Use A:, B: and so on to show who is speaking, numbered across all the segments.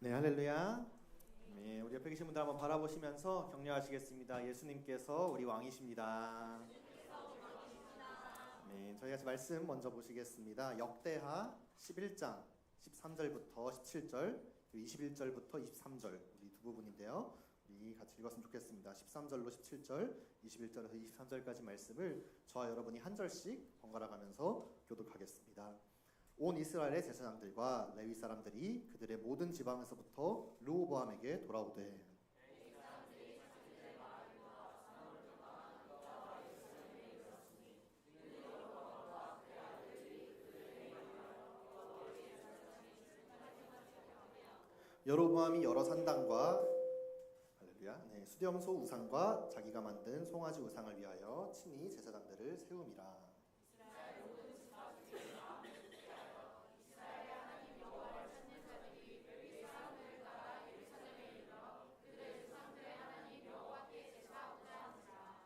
A: 네, 할렐루야. 네, 우리 옆에 계신 분들 한번 바라보시면서 격려하시겠습니다. 예수님께서 우리 왕이십니다. 네, 저희 같이 말씀 먼저 보시겠습니다. 역대하 11장 13절부터 17절, 21절부터 23절 우리 두 부분인데요. 우리 같이 읽었으면 좋겠습니다. 13절로 17절, 21절에서 23절까지 말씀을 저와 여러분이 한 절씩 번갈아 가면서 교독하겠습니다. 온 이스라엘의 제사장들과 레위 사람들이 그들의 모든 지방에서부터 르호보암에게 돌아오되 여로보암이 여러 산당과 할렐루야, 수렴소 우상과 자기가 만든 송아지 우상을 위하여 친히 제사장들을 세움이라.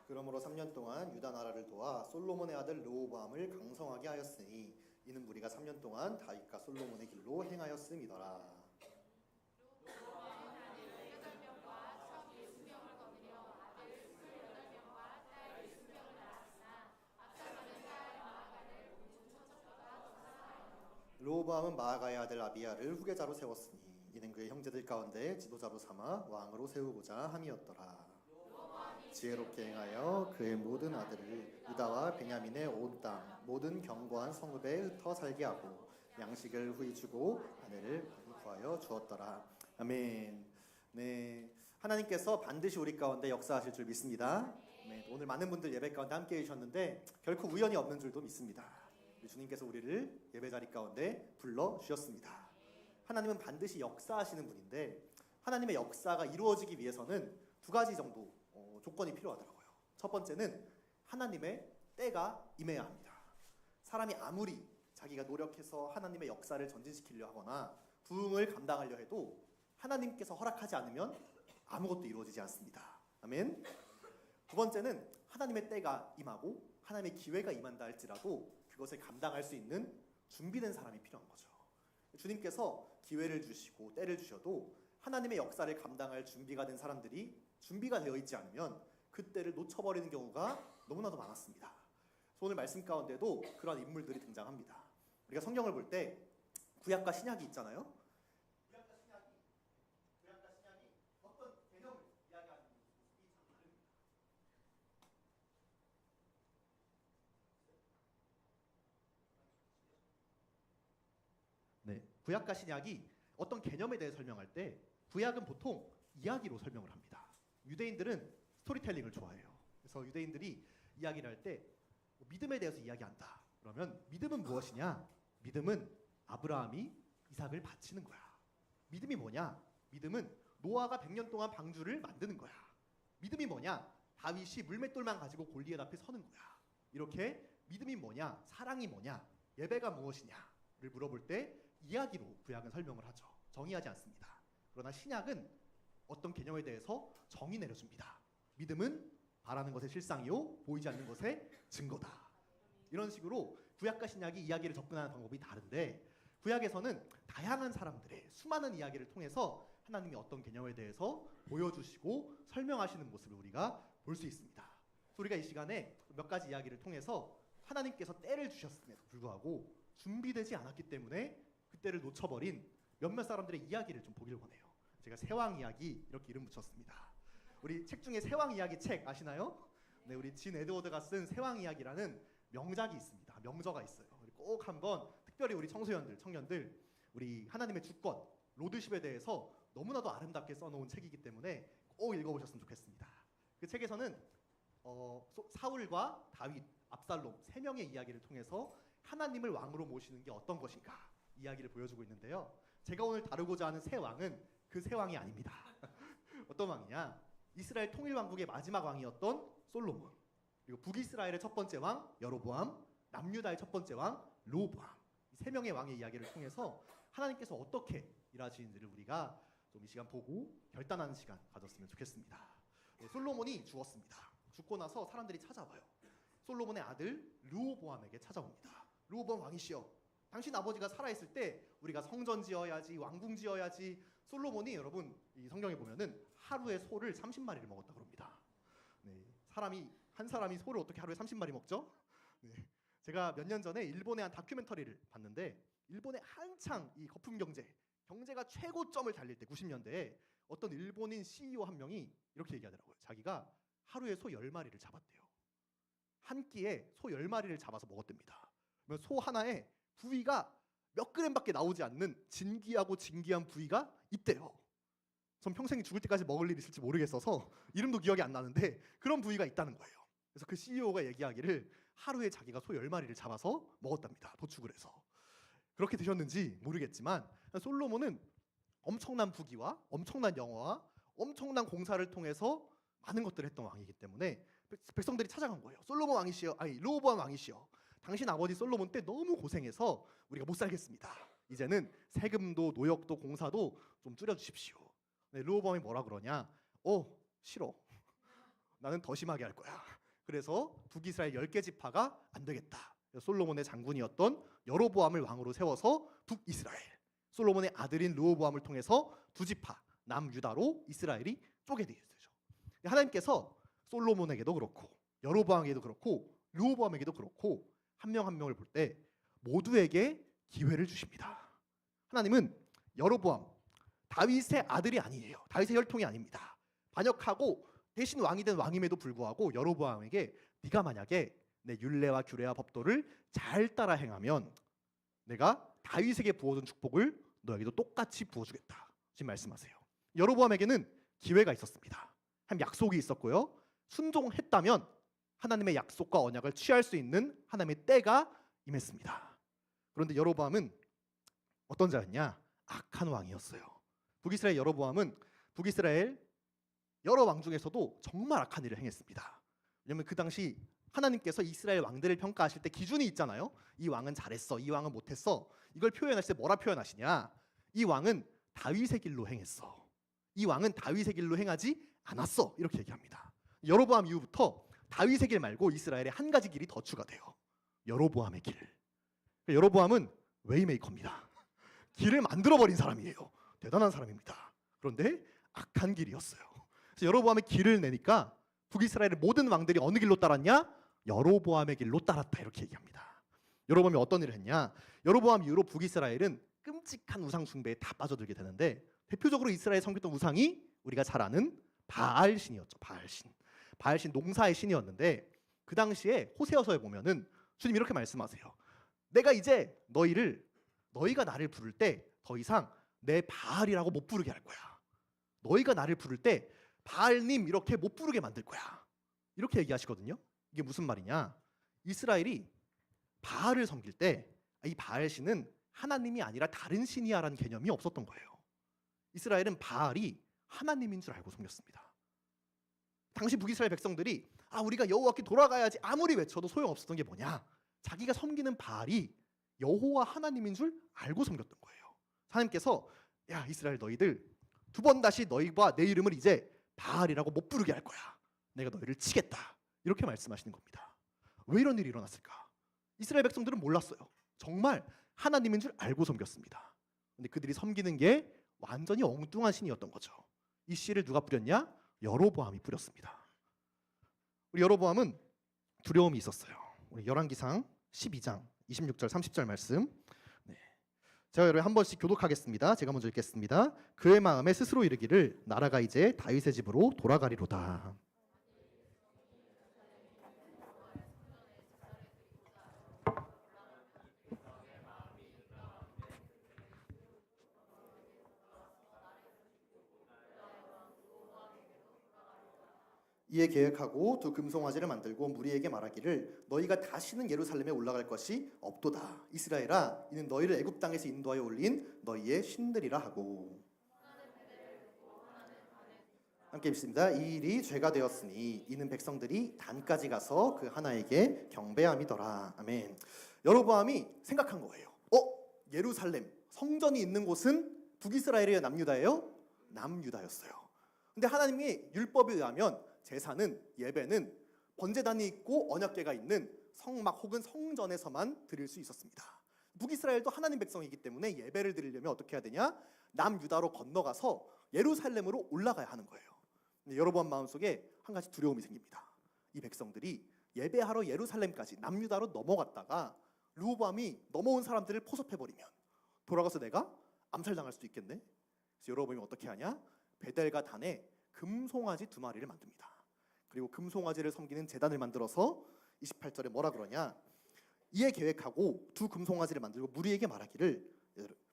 A: 그러므로 3년 동안 유다 나라를 도와 솔로몬의 아들 르호보암을 강성하게 하였으니 이는 무리가 3년 동안 다윗과 솔로몬의 길로 행하였음이더라. 르호보암은 마아가의 아들 아비야를 후계자로 세웠으니 이는 그의 형제들 가운데 지도자로 삼아 왕으로 세우고자 함이었더라. 지혜롭게 행하여 그의 모든 아들을 유다와 베냐민의 온 땅 모든 견고한 성읍에 흩어 살게 하고 양식을 후히 주고 아내를 많이 구하여 주었더라. 아멘. 네, 하나님께서 반드시 우리 가운데 역사하실 줄 믿습니다. 네, 오늘 많은 분들 예배 가운데 함께해 주셨는데 결코 우연이 없는 줄도 믿습니다. 주님께서 우리를 예배 자리 가운데 불러 주셨습니다. 하나님은 반드시 역사하시는 분인데 하나님의 역사가 이루어지기 위해서는 두 가지 정도 조건이 필요하더라고요. 첫 번째는 하나님의 때가 임해야 합니다. 사람이 아무리 자기가 노력해서 하나님의 역사를 전진시키려 하거나 부흥을 감당하려 해도 하나님께서 허락하지 않으면 아무것도 이루어지지 않습니다. 아멘. 두 번째는 하나님의 때가 임하고 하나님의 기회가 임한다 할지라도 그것을 감당할 수 있는 준비된 사람이 필요한 거죠. 주님께서 기회를 주시고 때를 주셔도 하나님의 역사를 감당할 준비가 된 사람들이 준비가 되어 있지 않으면 그 때를 놓쳐버리는 경우가 너무나도 많았습니다. 그래서 오늘 말씀 가운데도 그런 인물들이 등장합니다. 우리가 성경을 볼 때 구약과 신약이 있잖아요. 구약과 신약이 어떤 개념을 이야기하는 모습이 참 다릅니다. 네, 구약과 신약이 어떤 개념에 대해 설명할 때 구약은 보통 이야기로 설명을 합니다. 유대인들은 스토리텔링을 좋아해요. 그래서 유대인들이 이야기를 할 때 믿음에 대해서 이야기한다. 그러면 믿음은 무엇이냐? 믿음은 아브라함이 이삭을 바치는 거야. 믿음이 뭐냐? 믿음은 노아가 100년 동안 방주를 만드는 거야. 믿음이 뭐냐? 다윗이 물맷돌만 가지고 골리앗 앞에 서는 거야. 이렇게 믿음이 뭐냐? 사랑이 뭐냐? 예배가 무엇이냐를 물어볼 때 이야기로 구약은 설명을 하죠. 정의하지 않습니다. 그러나 신약은 어떤 개념에 대해서 정의 내려줍니다. 믿음은 바라는 것의 실상이요 보이지 않는 것의 증거다. 이런 식으로 구약과 신약이 이야기를 접근하는 방법이 다른데 구약에서는 다양한 사람들의 수많은 이야기를 통해서 하나님이 어떤 개념에 대해서 보여주시고 설명하시는 모습을 우리가 볼 수 있습니다. 그래서 우리가 이 시간에 몇 가지 이야기를 통해서 하나님께서 때를 주셨음에도 불구하고 준비되지 않았기 때문에 그 때를 놓쳐버린 몇몇 사람들의 이야기를 좀 보길 원해요. 제가 세왕 이야기 이렇게 이름 붙였습니다. 우리 책 중에 세왕 이야기 책 아시나요? 네, 우리 진 에드워드가 쓴 세왕 이야기라는 명작이 있습니다. 명저가 있어요. 꼭 한번 특별히 우리 청소년들, 청년들 우리 하나님의 주권, 로드십에 대해서 너무나도 아름답게 써놓은 책이기 때문에 꼭 읽어보셨으면 좋겠습니다. 그 책에서는 사울과 다윗, 압살롬 세 명의 이야기를 통해서 하나님을 왕으로 모시는 게 어떤 것인가 이야기를 보여주고 있는데요. 제가 오늘 다루고자 하는 세 왕은 그 세 왕이 아닙니다. 어떤 왕이냐? 이스라엘 통일왕국의 마지막 왕이었던 솔로몬, 그리고 북이스라엘의 첫 번째 왕 여로보암, 남유다의 첫 번째 왕 르호보암, 이 세 명의 왕의 이야기를 통해서 하나님께서 어떻게 일하시는지를 우리가 좀 이 시간 보고 결단하는 시간 가졌으면 좋겠습니다. 솔로몬이 죽었습니다. 죽고 나서 사람들이 찾아와요. 솔로몬의 아들 르호보암에게 찾아옵니다. 르호보암 왕이시여, 당신 아버지가 살아있을 때 우리가 성전 지어야지, 왕궁 지어야지. 솔로몬이 여러분 이 성경에 보면은 하루에 소를 30마리를 먹었다 그럽니다. 네, 한 사람이 소를 어떻게 하루에 30마리 먹죠? 네, 제가 몇 년 전에 일본의 한 다큐멘터리를 봤는데 일본의 한창 이 거품 경제가 최고점을 달릴 때 90년대에 어떤 일본인 CEO 한 명이 이렇게 얘기하더라고요. 자기가 하루에 소 10마리를 잡았대요. 한 끼에 소 10마리를 잡아서 먹었답니다. 그러면 소 하나에 부위가 몇 그램밖에 나오지 않는 진귀한 부위가 있대요. 전 평생 죽을 때까지 먹을 일이 있을지 모르겠어서 이름도 기억이 안 나는데 그런 부위가 있다는 거예요. 그래서 그 CEO가 얘기하기를 하루에 자기가 소 10마리를 잡아서 먹었답니다. 도축을 해서. 그렇게 되셨는지 모르겠지만 솔로몬은 엄청난 부귀와 엄청난 영화와 엄청난 공사를 통해서 많은 것들을 했던 왕이기 때문에 백성들이 찾아간 거예요. 르호보암 왕이시여, 당신 아버지 솔로몬 때 너무 고생해서 우리가 못 살겠습니다. 이제는 세금도 노역도 공사도 좀 줄여주십시오. 네, 르호보암이 뭐라 그러냐? 싫어. 나는 더 심하게 할 거야. 그래서 북이스라엘 10개 지파가 안 되겠다. 솔로몬의 장군이었던 여로보암을 왕으로 세워서 북이스라엘, 솔로몬의 아들인 르호보암을 통해서 두 지파 남유다로 이스라엘이 쪼개되게 되죠. 하나님께서 솔로몬에게도 그렇고 여로보암에게도 그렇고 르호보암에게도 그렇고 한 명 한 명을 볼 때 모두에게 기회를 주십니다. 하나님은 여로보암, 다윗의 아들이 아니에요. 다윗의 혈통이 아닙니다. 반역하고 대신 왕이 된 왕임에도 불구하고 여로보암에게 네가 만약에 내 율례와 규례와 법도를 잘 따라 행하면 내가 다윗에게 부어준 축복을 너에게도 똑같이 부어주겠다. 지금 말씀하세요. 여로보암에게는 기회가 있었습니다. 한 약속이 있었고요. 순종했다면 하나님의 약속과 언약을 취할 수 있는 하나님의 때가 임했습니다. 그런데 여로보암은 어떤 자였냐? 악한 왕이었어요. 북이스라엘 여로보암은 북이스라엘 여러 왕 중에서도 정말 악한 일을 행했습니다. 왜냐하면 그 당시 하나님께서 이스라엘 왕들을 평가하실 때 기준이 있잖아요. 이 왕은 잘했어, 이 왕은 못했어. 이걸 표현하실 때 뭐라 표현하시냐? 이 왕은 다윗의 길로 행했어, 이 왕은 다윗의 길로 행하지 않았어, 이렇게 얘기합니다. 여로보암 이후부터 다윗의 길 말고 이스라엘에 한 가지 길이 더 추가돼요. 여로보암의 길. 여로보암은 웨이메이커입니다. 길을 만들어버린 사람이에요. 대단한 사람입니다. 그런데 악한 길이었어요. 그래서 여로보암의 길을 내니까 북이스라엘의 모든 왕들이 어느 길로 따랐냐? 여로보암의 길로 따랐다, 이렇게 얘기합니다. 여로보암이 어떤 일을 했냐? 여로보암 이후로 북이스라엘은 끔찍한 우상 숭배에 다 빠져들게 되는데 대표적으로 이스라엘 섬겼던 우상이 우리가 잘 아는 바알신이었죠. 바알신 농사의 신이었는데 그 당시에 호세아서에 보면은 주님 이렇게 말씀하세요. 내가 이제 너희가 나를 부를 때 더 이상 내 바알이라고 못 부르게 할 거야. 너희가 나를 부를 때 바알님 이렇게 못 부르게 만들 거야. 이렇게 얘기하시거든요. 이게 무슨 말이냐? 이스라엘이 바알을 섬길 때 이 바알신은 하나님이 아니라 다른 신이야라는 개념이 없었던 거예요. 이스라엘은 바알이 하나님인 줄 알고 섬겼습니다. 당시 북이스라엘 백성들이 우리가 여호와께 돌아가야지 아무리 외쳐도 소용없었던 게 뭐냐? 자기가 섬기는 바알이 여호와 하나님인 줄 알고 섬겼던 거예요. 하나님께서 야 이스라엘 너희들 두 번 다시 너희와 내 이름을 이제 바알이라고 못 부르게 할 거야. 내가 너희를 치겠다. 이렇게 말씀하시는 겁니다. 왜 이런 일이 일어났을까? 이스라엘 백성들은 몰랐어요. 정말 하나님인 줄 알고 섬겼습니다. 근데 그들이 섬기는 게 완전히 엉뚱한 신이었던 거죠. 이 씨를 누가 뿌렸냐? 여로보암이 뿌렸습니다. 우리 여로보암은 두려움이 있었어요. 우리 열왕기상 12장 26절 30절 말씀. 제가 여러분 한 번씩 교독하겠습니다. 제가 먼저 읽겠습니다. 그의 마음에 스스로 이르기를 나라가 이제 다윗의 집으로 돌아가리로다. 이에 계획하고 두 금송아지를 만들고 무리에게 말하기를 너희가 다시는 예루살렘에 올라갈 것이 없도다. 이스라엘아, 이는 너희를 애굽 땅에서 인도하여 올린 너희의 신들이라 하고. 함께 읽습니다. 이 일이 죄가 되었으니 이는 백성들이 단까지 가서 그 하나에게 경배함이더라. 아멘. 여로보암이 생각한 거예요. 예루살렘 성전이 있는 곳은 북이스라엘이에요, 남유다예요? 남유다였어요. 근데 하나님의 율법에 의하면 제사는, 예배는 번제단이 있고 언약궤가 있는 성막 혹은 성전에서만 드릴 수 있었습니다. 북이스라엘도 하나님 백성이기 때문에 예배를 드리려면 어떻게 해야 되냐? 남유다로 건너가서 예루살렘으로 올라가야 하는 거예요. 근데 여로보암 마음속에 한 가지 두려움이 생깁니다. 이 백성들이 예배하러 예루살렘까지 남유다로 넘어갔다가 르호보암이 넘어온 사람들을 포섭해버리면 돌아가서 내가 암살당할 수도 있겠네. 그래서 여로보암이 어떻게 하냐? 베델과 단에 금송아지 2마리를 만듭니다. 그리고 금송아지를 섬기는 제단을 만들어서 28절에 뭐라 그러냐? 이에 계획하고 2 금송아지를 만들고 무리에게 말하기를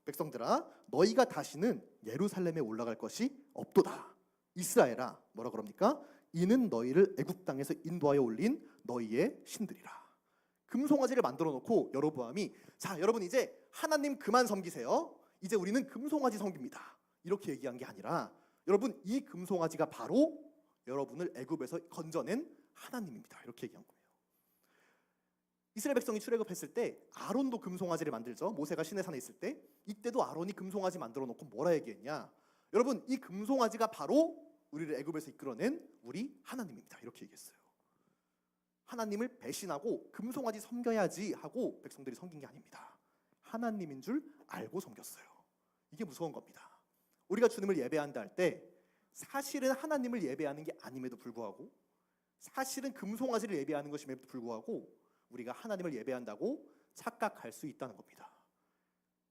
A: 백성들아 너희가 다시는 예루살렘에 올라갈 것이 없도다. 이스라엘아 뭐라 그럽니까? 이는 너희를 애굽 땅에서 인도하여 올린 너희의 신들이라. 금송아지를 만들어 놓고 여로보암이 자 여러분 이제 하나님 그만 섬기세요. 이제 우리는 금송아지 섬깁니다. 이렇게 얘기한 게 아니라 여러분 이 금송아지가 바로 여러분을 애굽에서 건져낸 하나님입니다. 이렇게 얘기한 거예요. 이스라엘 백성이 출애굽했을 때 아론도 금송아지를 만들죠. 모세가 시내산에 있을 때 이때도 아론이 금송아지 만들어 놓고 뭐라 얘기했냐? 여러분 이 금송아지가 바로 우리를 애굽에서 이끌어낸 우리 하나님입니다. 이렇게 얘기했어요. 하나님을 배신하고 금송아지 섬겨야지 하고 백성들이 섬긴 게 아닙니다. 하나님인 줄 알고 섬겼어요. 이게 무서운 겁니다. 우리가 주님을 예배한다 할 때 사실은 하나님을 예배하는 게 아님에도 불구하고 사실은 금송아지를 예배하는 것임에도 불구하고 우리가 하나님을 예배한다고 착각할 수 있다는 겁니다.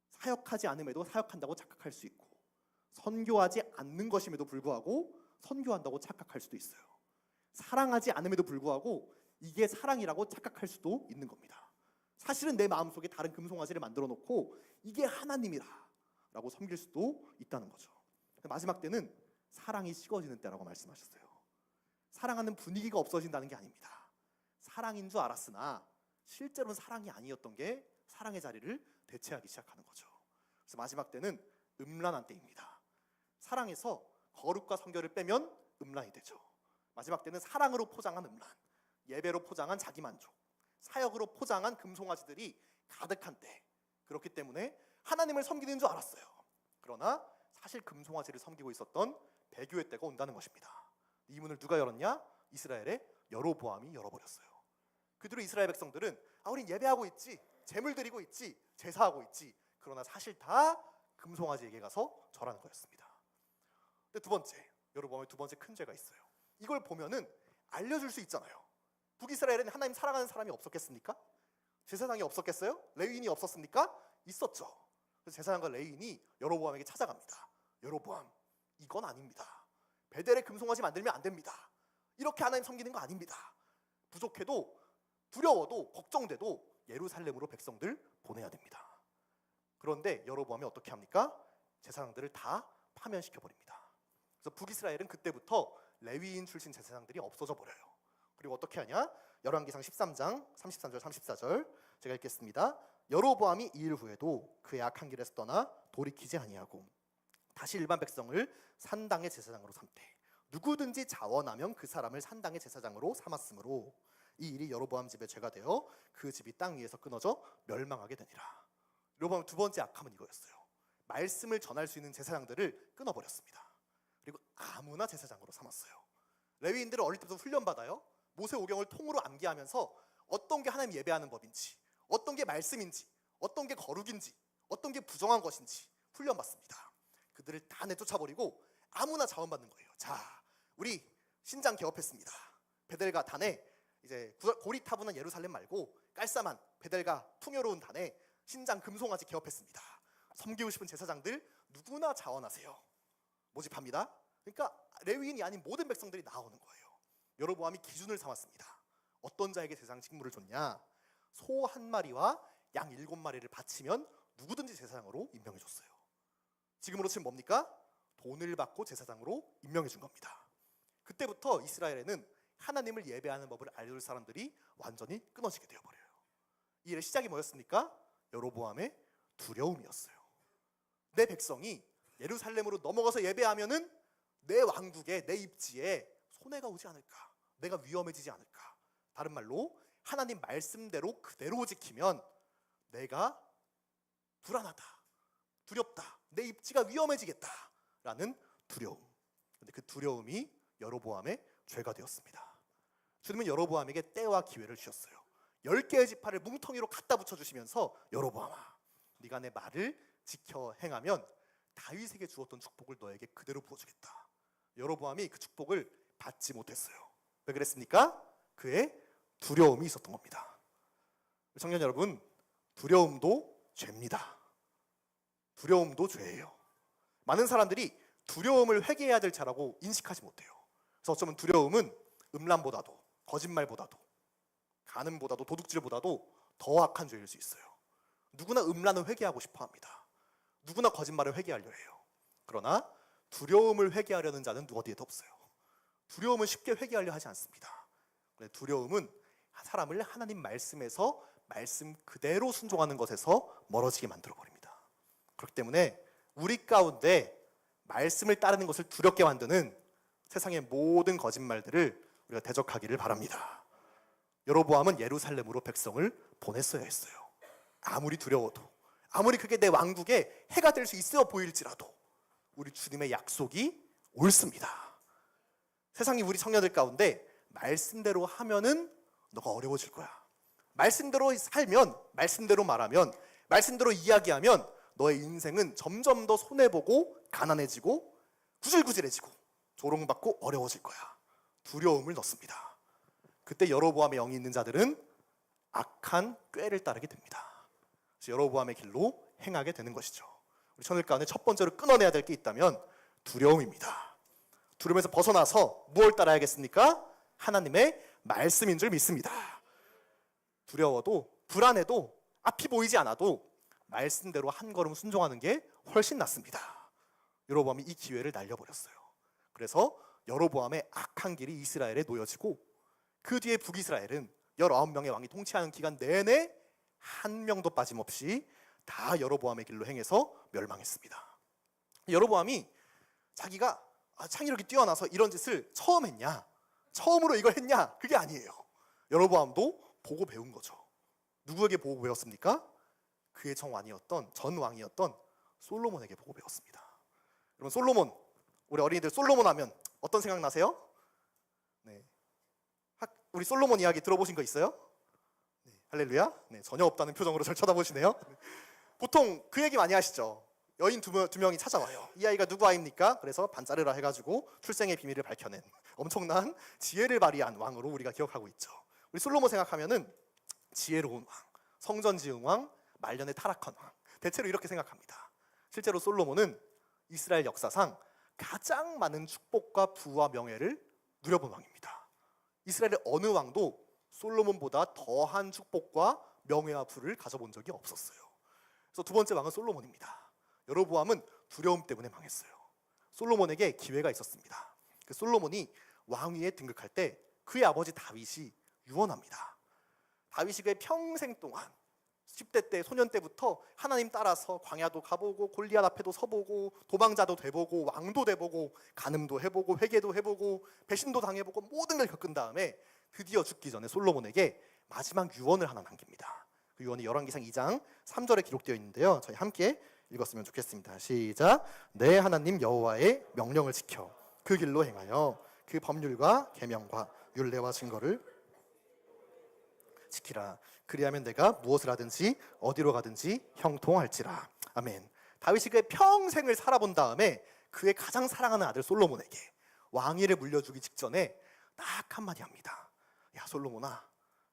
A: 사역하지 않음에도 사역한다고 착각할 수 있고 선교하지 않는 것임에도 불구하고 선교한다고 착각할 수도 있어요. 사랑하지 않음에도 불구하고 이게 사랑이라고 착각할 수도 있는 겁니다. 사실은 내 마음속에 다른 금송아지를 만들어 놓고 이게 하나님이라 라고 섬길 수도 있다는 거죠. 마지막 때는 사랑이 식어지는 때라고 말씀하셨어요. 사랑하는 분위기가 없어진다는 게 아닙니다. 사랑인 줄 알았으나 실제로는 사랑이 아니었던 게 사랑의 자리를 대체하기 시작하는 거죠. 그래서 마지막 때는 음란한 때입니다. 사랑에서 거룩과 성결을 빼면 음란이 되죠. 마지막 때는 사랑으로 포장한 음란, 예배로 포장한 자기만족, 사역으로 포장한 금송아지들이 가득한 때. 그렇기 때문에 하나님을 섬기는 줄 알았어요. 그러나 사실 금송아지를 섬기고 있었던 배교의 때가 온다는 것입니다. 이 문을 누가 열었냐? 이스라엘의 여로보암이 열어버렸어요. 그 뒤로 이스라엘 백성들은 우린 예배하고 있지, 제물 드리고 있지, 제사하고 있지. 그러나 사실 다 금송아지에게 가서 절하는 거였습니다. 근데 두 번째, 여로보암의 두 번째 큰 죄가 있어요. 이걸 보면은 알려줄 수 있잖아요. 북이스라엘에는 하나님 사랑하는 사람이 없었겠습니까? 제사장이 없었겠어요? 레위인이 없었습니까? 있었죠. 그래서 제사장과 레위인이 여로보암에게 찾아갑니다. 여로보암, 이건 아닙니다. 베델에 금송아지 만들면 안 됩니다. 이렇게 하나님 섬기는 거 아닙니다. 부족해도 두려워도 걱정돼도 예루살렘으로 백성들 보내야 됩니다. 그런데 여로보암이 어떻게 합니까? 제사장들을 다 파면시켜버립니다. 그래서 북이스라엘은 그때부터 레위인 출신 제사장들이 없어져 버려요. 그리고 어떻게 하냐? 열왕기상 13장 33절 34절 제가 읽겠습니다. 여로보암이 이 일 후에도 그의 악한 길에서 떠나 돌이키지 아니하고 다시 일반 백성을 산당의 제사장으로 삼되 누구든지 자원하면 그 사람을 산당의 제사장으로 삼았으므로 이 일이 여로보암 집의 죄가 되어 그 집이 땅 위에서 끊어져 멸망하게 되니라. 여로보암 두 번째 악함은 이거였어요. 말씀을 전할 수 있는 제사장들을 끊어버렸습니다. 그리고 아무나 제사장으로 삼았어요. 레위인들은 어릴 때부터 훈련받아요. 모세 오경을 통으로 암기하면서 어떤 게 하나님 예배하는 법인지, 어떤 게 말씀인지, 어떤 게 거룩인지, 어떤 게 부정한 것인지 훈련받습니다. 그들을 다 내쫓아버리고 아무나 자원받는 거예요. 자, 우리 신장 개업했습니다. 베델과 단에 이제 고리타분한 예루살렘 말고 깔쌈한 베델과 풍요로운 단에 신장 금송아지 개업했습니다. 섬기고 싶은 제사장들 누구나 자원하세요. 모집합니다. 그러니까 레위인이 아닌 모든 백성들이 나오는 거예요. 여로보암이 기준을 삼았습니다. 어떤 자에게 제사장 직무를 줬냐? 소 1마리와 양 7마리를 바치면 누구든지 제사장으로 임명해 줬어요. 지금으로 치면 뭡니까? 돈을 받고 제사장으로 임명해 준 겁니다. 그때부터 이스라엘에는 하나님을 예배하는 법을 알려줄 사람들이 완전히 끊어지게 되어버려요. 이 일의 시작이 뭐였습니까? 여로보암의 두려움이었어요. 내 백성이 예루살렘으로 넘어가서 예배하면은 내 왕국에, 내 입지에 손해가 오지 않을까? 내가 위험해지지 않을까? 다른 말로 하나님 말씀대로 그대로 지키면 내가 불안하다, 두렵다, 내 입지가 위험해지겠다라는 두려움. 근데 그 두려움이 여로보암의 죄가 되었습니다. 주님은 여로보암에게 때와 기회를 주셨어요. 10개의 지파를 뭉텅이로 갖다 붙여주시면서 여로보암아,
B: 네가 내 말을 지켜 행하면 다윗에게 주었던 축복을 너에게 그대로 부어주겠다. 여로보암이 그 축복을 받지 못했어요. 왜 그랬습니까? 그의 두려움이 있었던 겁니다. 청년 여러분, 두려움도 죄입니다. 두려움도 죄예요. 많은 사람들이 두려움을 회개해야 될 자라고 인식하지 못해요. 그래서 어쩌면 두려움은 음란보다도, 거짓말보다도, 간음보다도, 도둑질보다도 더 악한 죄일 수 있어요. 누구나 음란을 회개하고 싶어 합니다. 누구나 거짓말을 회개하려 해요. 그러나 두려움을 회개하려는 자는 누구 어디에도 없어요. 두려움은 쉽게 회개하려 하지 않습니다. 두려움은 사람을 하나님 말씀에서 말씀 그대로 순종하는 것에서 멀어지게 만들어 버립니다. 그렇기 때문에 우리 가운데 말씀을 따르는 것을 두렵게 만드는 세상의 모든 거짓말들을 우리가 대적하기를 바랍니다. 여로보암은 예루살렘으로 백성을 보냈어야 했어요. 아무리 두려워도, 아무리 그게 내 왕국에 해가 될 수 있어 보일지라도 우리 주님의 약속이 옳습니다. 세상이 우리 청년들 가운데 말씀대로 하면은 너가 어려워질 거야. 말씀대로 살면, 말씀대로 말하면, 말씀대로 이야기하면 너의 인생은 점점 더 손해보고 가난해지고 구질구질해지고 조롱받고 어려워질 거야. 두려움을 넣습니다. 그때 여로보암의 영이 있는 자들은 악한 꾀를 따르게 됩니다. 그래서 여로보암의 길로 행하게 되는 것이죠. 우리 청년 가운데 첫 번째로 끊어내야 될 게 있다면 두려움입니다. 두려움에서 벗어나서 무엇을 따라야겠습니까? 하나님의 말씀인 줄 믿습니다. 두려워도 불안해도 앞이 보이지 않아도 말씀대로 한 걸음 순종하는 게 훨씬 낫습니다. 여로보암이 이 기회를 날려버렸어요. 그래서 여로보암의 악한 길이 이스라엘에 놓여지고 그 뒤에 북이스라엘은 19명의 왕이 통치하는 기간 내내 한 명도 빠짐없이 다 여로보암의 길로 행해서 멸망했습니다. 여로보암이 자기가 창의력이 뛰어나서 이런 짓을 처음 했냐, 처음으로 이걸 했냐, 그게 아니에요. 여로보암도 보고 배운 거죠. 누구에게 보고 배웠습니까? 그의 전 왕이었던 솔로몬에게 보고 배웠습니다. 여러분, 솔로몬, 우리 어린이들 솔로몬 하면 어떤 생각 나세요? 네. 우리 솔로몬 이야기 들어보신 거 있어요? 네. 할렐루야. 네, 전혀 없다는 표정으로 절 쳐다보시네요. 보통 그 얘기 많이 하시죠. 여인 두 명이 찾아와요. 이 아이가 누구 아이입니까? 그래서 반짜르라 해가지고 출생의 비밀을 밝혀낸 엄청난 지혜를 발휘한 왕으로 우리가 기억하고 있죠. 우리 솔로몬 생각하면은 지혜로운 왕, 성전 지은 왕, 말년에 타락한 왕, 대체로 이렇게 생각합니다. 실제로 솔로몬은 이스라엘 역사상 가장 많은 축복과 부와 명예를 누려본 왕입니다. 이스라엘의 어느 왕도 솔로몬보다 더한 축복과 명예와 부를 가져본 적이 없었어요. 그래서 두 번째 왕은 솔로몬입니다. 여로보암은 두려움 때문에 망했어요. 솔로몬에게 기회가 있었습니다. 그 솔로몬이 왕위에 등극할 때 그의 아버지 다윗이 유언합니다. 다윗이 그의 평생 동안 10대 때, 소년 때부터 하나님 따라서 광야도 가보고 골리앗 앞에도 서보고 도망자도 돼보고 왕도 돼보고 간음도 해보고 회개도 해보고 배신도 당해보고 모든 걸 겪은 다음에 드디어 죽기 전에 솔로몬에게 마지막 유언을 하나 남깁니다. 그 유언이 열왕기상 2장 3절에 기록되어 있는데요. 저희 함께 읽었으면 좋겠습니다. 시작. 내 하나님 여호와의 명령을 지켜 그 길로 행하여 그 법률과 계명과 율례와 증거를 지키라. 그리하면 내가 무엇을 하든지 어디로 가든지 형통할지라. 아멘. 다윗이 그의 평생을 살아본 다음에 그의 가장 사랑하는 아들 솔로몬에게 왕위를 물려주기 직전에 딱 한마디 합니다. 야 솔로몬아,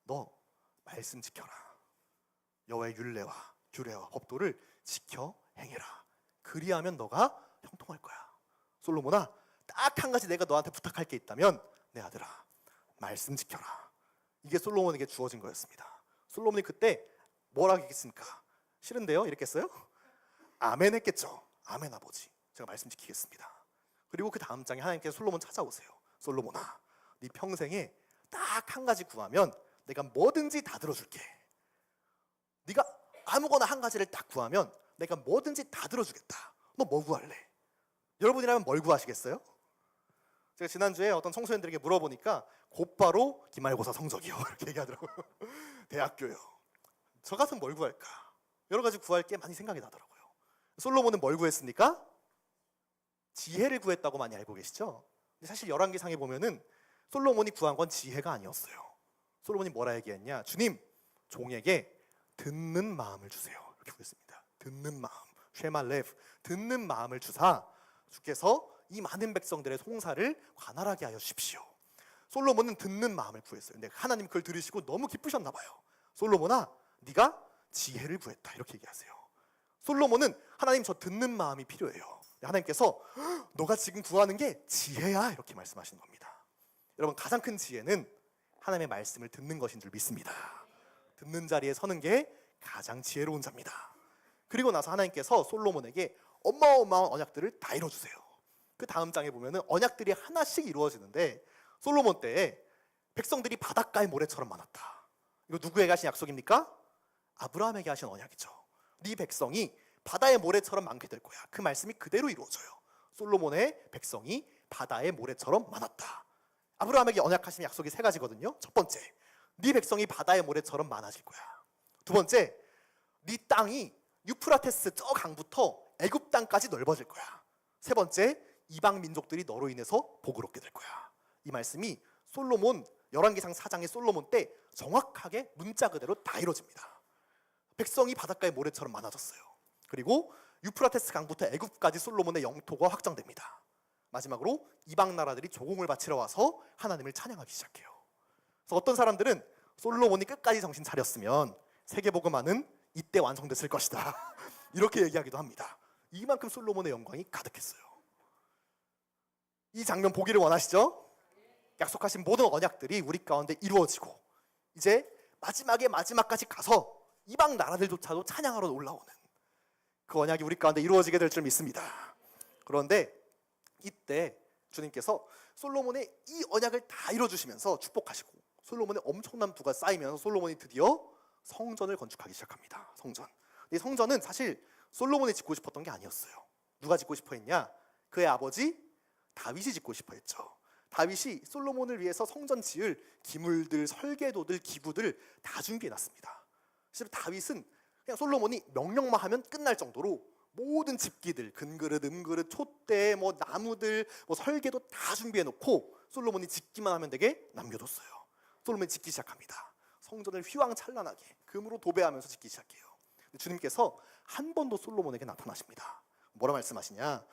B: 너 말씀 지켜라. 여호와의 율례와 규례와 법도를 지켜 행해라. 그리하면 너가 형통할 거야. 솔로몬아, 딱 한 가지 내가 너한테 부탁할 게 있다면 내 아들아, 말씀 지켜라. 이게 솔로몬에게 주어진 거였습니다. 솔로몬이 그때 뭘 하겠습니까? 싫은데요? 이랬겠어요? 아멘 했겠죠. 아멘 아버지, 제가 말씀 지키겠습니다. 그리고 그 다음 장에 하나님께서 솔로몬 찾아오세요. 솔로몬아, 네 평생에 딱 한 가지 구하면 내가 뭐든지 다 들어줄게. 네가 아무거나 한 가지를 딱 구하면 내가 뭐든지 다 들어주겠다. 너 뭐 구할래? 여러분이라면 뭘 구하시겠어요? 제가 지난주에 어떤 청소년들에게 물어보니까 곧바로 기말고사 성적이요 이렇게 얘기하더라고요. 대학교요. 저 같으면 뭘 구할까? 여러 가지 구할 게 많이 생각이 나더라고요. 솔로몬은 뭘 구했습니까? 지혜를 구했다고 많이 알고 계시죠? 근데 사실 열왕기상에 보면은 솔로몬이 구한 건 지혜가 아니었어요. 솔로몬이 뭐라 얘기했냐? 주님, 종에게 듣는 마음을 주세요. 이렇게 구했습니다. 듣는 마음, 쉐말레브, 듣는 마음을 주사 주께서 이 많은 백성들의 송사를 관할하게 하여 주십시오. 솔로몬은 듣는 마음을 구했어요. 근데 하나님 그걸 들으시고 너무 기쁘셨나 봐요. 솔로몬아, 네가 지혜를 구했다, 이렇게 얘기하세요. 솔로몬은 하나님, 저 듣는 마음이 필요해요. 하나님께서 너가 지금 구하는 게 지혜야, 이렇게 말씀하시는 겁니다. 여러분, 가장 큰 지혜는 하나님의 말씀을 듣는 것인 줄 믿습니다. 듣는 자리에 서는 게 가장 지혜로운 자입니다. 그리고 나서 하나님께서 솔로몬에게 어마어마한 언약들을 다 이뤄주세요. 그 다음 장에 보면은 언약들이 하나씩 이루어지는데, 솔로몬 때에 백성들이 바닷가의 모래처럼 많았다. 이거 누구에게 하신 약속입니까? 아브라함에게 하신 언약이죠. 네 백성이 바다의 모래처럼 많게 될 거야. 그 말씀이 그대로 이루어져요. 솔로몬의 백성이 바다의 모래처럼 많았다. 아브라함에게 언약하신 약속이 세 가지거든요. 첫 번째, 네 백성이 바다의 모래처럼 많아질 거야. 두 번째, 네 땅이 유프라테스 저 강부터 애굽 땅까지 넓어질 거야. 세 번째, 이방 민족들이 너로 인해서 복을 얻게 될 거야. 이 말씀이 솔로몬, 열왕기상 4장의 솔로몬 때 정확하게 문자 그대로 다 이루어집니다. 백성이 바닷가의 모래처럼 많아졌어요. 그리고 유프라테스 강부터 애굽까지 솔로몬의 영토가 확장됩니다. 마지막으로 이방 나라들이 조공을 바치러 와서 하나님을 찬양하기 시작해요. 그래서 어떤 사람들은 솔로몬이 끝까지 정신 차렸으면 세계복음화는 이때 완성됐을 것이다, 이렇게 얘기하기도 합니다. 이만큼 솔로몬의 영광이 가득했어요. 이 장면 보기를 원하시죠? 약속하신 모든 언약들이 우리 가운데 이루어지고 이제 마지막에 마지막까지 가서 이방 나라들조차도 찬양하러 올라오는 그 언약이 우리 가운데 이루어지게 될 줄 믿습니다. 그런데 이때 주님께서 솔로몬의 이 언약을 다 이뤄주시면서 축복하시고 솔로몬의 엄청난 부가 쌓이면서 솔로몬이 드디어 성전을 건축하기 시작합니다. 성전. 이 성전은 사실 솔로몬이 짓고 싶었던 게 아니었어요. 누가 짓고 싶어 했냐? 그의 아버지 다윗이 짓고 싶어 했죠. 다윗이 솔로몬을 위해서 성전 지을 기물들, 설계도들, 기구들 다 준비해놨습니다. 실제로 다윗은 그냥 솔로몬이 명령만 하면 끝날 정도로 모든 집기들, 금그릇, 은그릇, 촛대, 나무들, 설계도 다 준비해놓고 솔로몬이 짓기만 하면 되게 남겨뒀어요. 솔로몬이 짓기 시작합니다. 성전을 휘황찬란하게 금으로 도배하면서 짓기 시작해요. 주님께서 한 번 더 솔로몬에게 나타나십니다. 뭐라 말씀하시냐?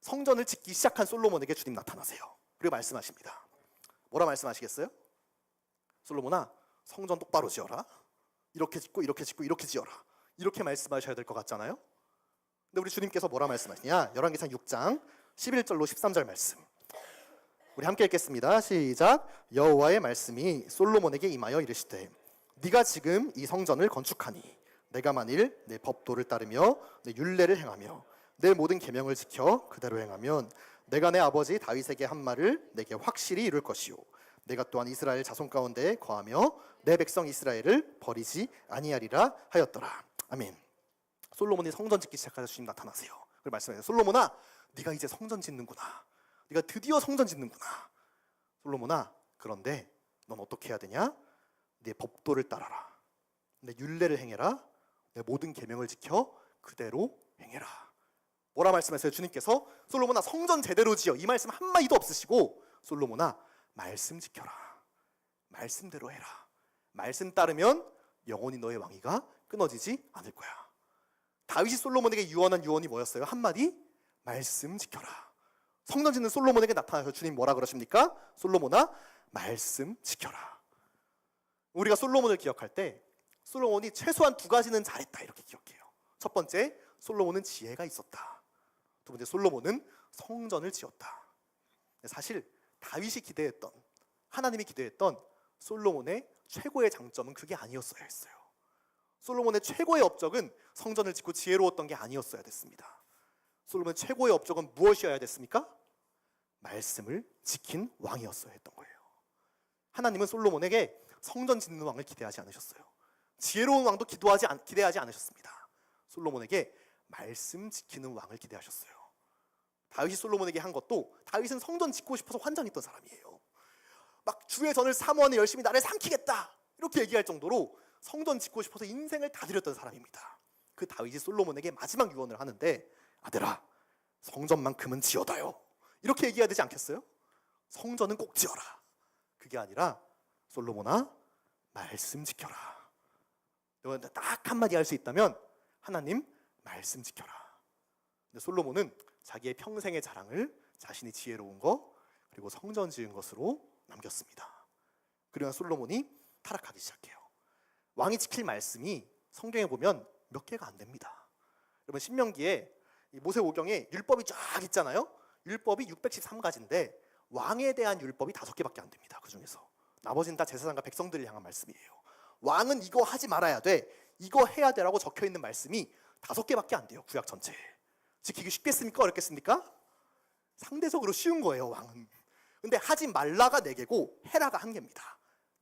B: 성전을 짓기 시작한 솔로몬에게 주님 나타나세요. 그리고 말씀하십니다. 뭐라 말씀하시겠어요? 솔로몬아, 성전 똑바로 지어라. 이렇게 짓고 이렇게 짓고 이렇게 지어라. 이렇게 말씀하셔야 될 것 같잖아요. 근데 우리 주님께서 뭐라 말씀하시냐? 열왕기상 6장 11절로 13절 말씀, 우리 함께 읽겠습니다. 시작. 여호와의 말씀이 솔로몬에게 임하여 이르시되, 네가 지금 이 성전을 건축하니 내가 만일 내 법도를 따르며 내 율례를 행하며 내 모든 계명을 지켜 그대로 행하면 내가 내 아버지 다윗에게 한 말을 내게 확실히 이룰 것이요 내가 또한 이스라엘 자손 가운데 거하며 내 백성 이스라엘을 버리지 아니하리라 하였더라. 아멘. 솔로몬이 성전 짓기 시작하자 주님 나타나세요. 그리고 말씀하세요. 솔로몬아, 네가 이제 성전 짓는구나. 네가 드디어 성전 짓는구나. 솔로몬아, 그런데 넌 어떻게 해야 되냐? 네 법도를 따라라. 내 율례를 행해라. 내 모든 계명을 지켜 그대로 행해라. 뭐라 말씀하세요? 주님께서 솔로몬아, 성전 제대로 지어. 이 말씀 한마디도 없으시고 솔로몬아, 말씀 지켜라. 말씀대로 해라. 말씀 따르면 영원히 너의 왕위가 끊어지지 않을 거야. 다윗이 솔로몬에게 유언한 유언이 뭐였어요? 한마디, 말씀 지켜라. 성전 짓는 솔로몬에게 나타나서 주님 뭐라 그러십니까? 솔로몬아, 말씀 지켜라. 우리가 솔로몬을 기억할 때 솔로몬이 최소한 두 가지는 잘했다, 이렇게 기억해요. 첫 번째, 솔로몬은 지혜가 있었다. 두 번째, 솔로몬은 성전을 지었다. 사실 다윗이 기대했던, 하나님이 기대했던 솔로몬의 최고의 장점은 그게 아니었어야 했어요. 솔로몬의 최고의 업적은 성전을 짓고 지혜로웠던 게 아니었어야 됐습니다. 솔로몬의 최고의 업적은 무엇이어야 됐습니까? 말씀을 지킨 왕이었어야 했던 거예요. 하나님은 솔로몬에게 성전 짓는 왕을 기대하지 않으셨어요. 지혜로운 왕도 기대하지 않으셨습니다. 솔로몬에게 말씀 지키는 왕을 기대하셨어요. 다윗이 솔로몬에게 한 것도, 다윗은 성전 짓고 싶어서 환장했던 사람이에요. 막 주의 전을 사모하는 열심히 나를 삼키겠다, 이렇게 얘기할 정도로 성전 짓고 싶어서 인생을 다 드렸던 사람입니다. 그 다윗이 솔로몬에게 마지막 유언을 하는데, 아들아, 성전만큼은 지어다요, 이렇게 얘기해야 되지 않겠어요? 성전은 꼭 지어라. 그게 아니라 솔로몬아, 말씀 지켜라. 딱 한마디 할 수 있다면, 하나님, 말씀 지켜라. 근데 솔로몬은 자기의 평생의 자랑을 자신이 지혜로운 거 그리고 성전 지은 것으로 남겼습니다. 그러나 솔로몬이 타락하기 시작해요. 왕이 지킬 말씀이 성경에 보면 몇 개가 안 됩니다. 여러분 신명기에 모세오경에 율법이 쫙 있잖아요. 율법이 613가지인데 왕에 대한 율법이 5개밖에 안 됩니다. 그 중에서 나머지는 다 제사장과 백성들을 향한 말씀이에요. 왕은 이거 하지 말아야 돼, 이거 해야 되라고 적혀있는 말씀이 5개밖에 안 돼요. 구약 전체에. 지키기 쉽겠습니까? 어렵겠습니까? 상대적으로 쉬운 거예요. 왕은. 근데 하지 말라가 4개고 해라가 1개입니다.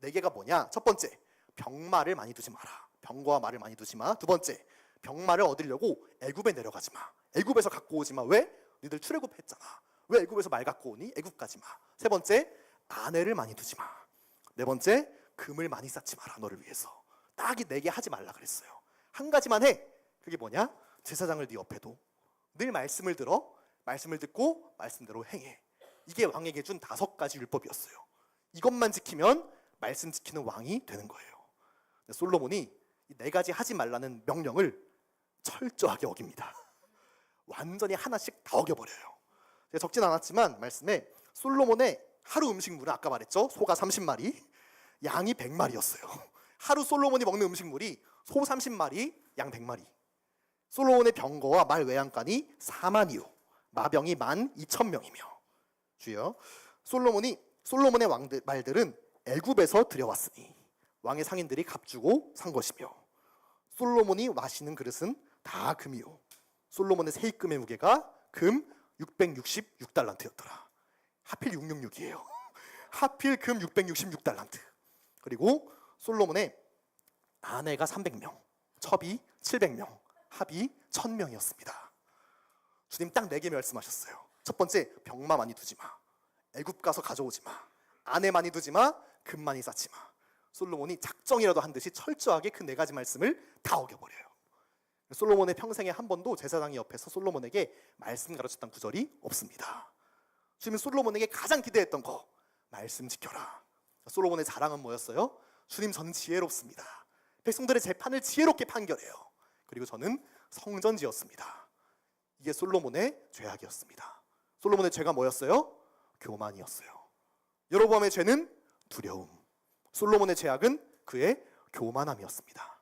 B: 4개가 뭐냐? 첫 번째, 병마를 많이 두지 마라. 병거와 말을 많이 두지 마. 두 번째, 병마를 얻으려고 애굽에 내려가지 마. 애굽에서 갖고 오지 마. 왜? 니들 출애굽했잖아. 왜 애굽에서 말 갖고 오니? 애굽 가지 마. 세 번째, 아내를 많이 두지 마. 네 번째, 금을 많이 쌓지 마라. 너를 위해서. 딱 이 4개 하지 말라 그랬어요. 한 가지만 해. 그게 뭐냐? 제사장을 네 옆에 둬. 늘 말씀을 들어. 말씀을 듣고 말씀대로 행해. 이게 왕에게 준 5가지 율법이었어요. 이것만 지키면 말씀 지키는 왕이 되는 거예요. 솔로몬이 이 4가지 하지 말라는 명령을 철저하게 어깁니다. 완전히 하나씩 다 어겨버려요. 제가 적진 않았지만 말씀에 솔로몬의 하루 음식물은 아까 말했죠. 소가 30마리, 양이 100마리였어요. 하루 솔로몬이 먹는 음식물이 소 30마리, 양 100마리. 솔로몬의 병거와 말 외양간이 4만이요, 마병이 12,000명이며. 주여, 솔로몬의 말들은 애굽에서 들여왔으니 왕의 상인들이 값주고 산 것이며, 솔로몬이 마시는 그릇은 다 금이요, 솔로몬의 세입금의 무게가 금 666달란트였더라. 하필 666이에요. 하필 금 666달란트. 그리고 솔로몬의 아내가 300명, 첩이 700명, 합이 1000명이었습니다. 주님 딱 4개 말씀하셨어요. 첫 번째, 병마 많이 두지 마. 애굽 가서 가져오지 마. 아내 많이 두지 마. 금 많이 쌓지 마. 솔로몬이 작정이라도 한 듯이 철저하게 그 4가지 말씀을 다 어겨버려요. 솔로몬의 평생에 한 번도 제사장이 옆에서 솔로몬에게 말씀 가르쳤던 구절이 없습니다. 주님은 솔로몬에게 가장 기대했던 거, 말씀 지켜라. 솔로몬의 자랑은 뭐였어요? 주님, 저는 지혜롭습니다. 백성들의 재판을 지혜롭게 판결해요. 그리고 저는 성전 지었습니다. 이게 솔로몬의 죄악이었습니다. 솔로몬의 죄가 뭐였어요? 교만이었어요. 여로보암의 죄는 두려움. 솔로몬의 죄악은 그의 교만함이었습니다.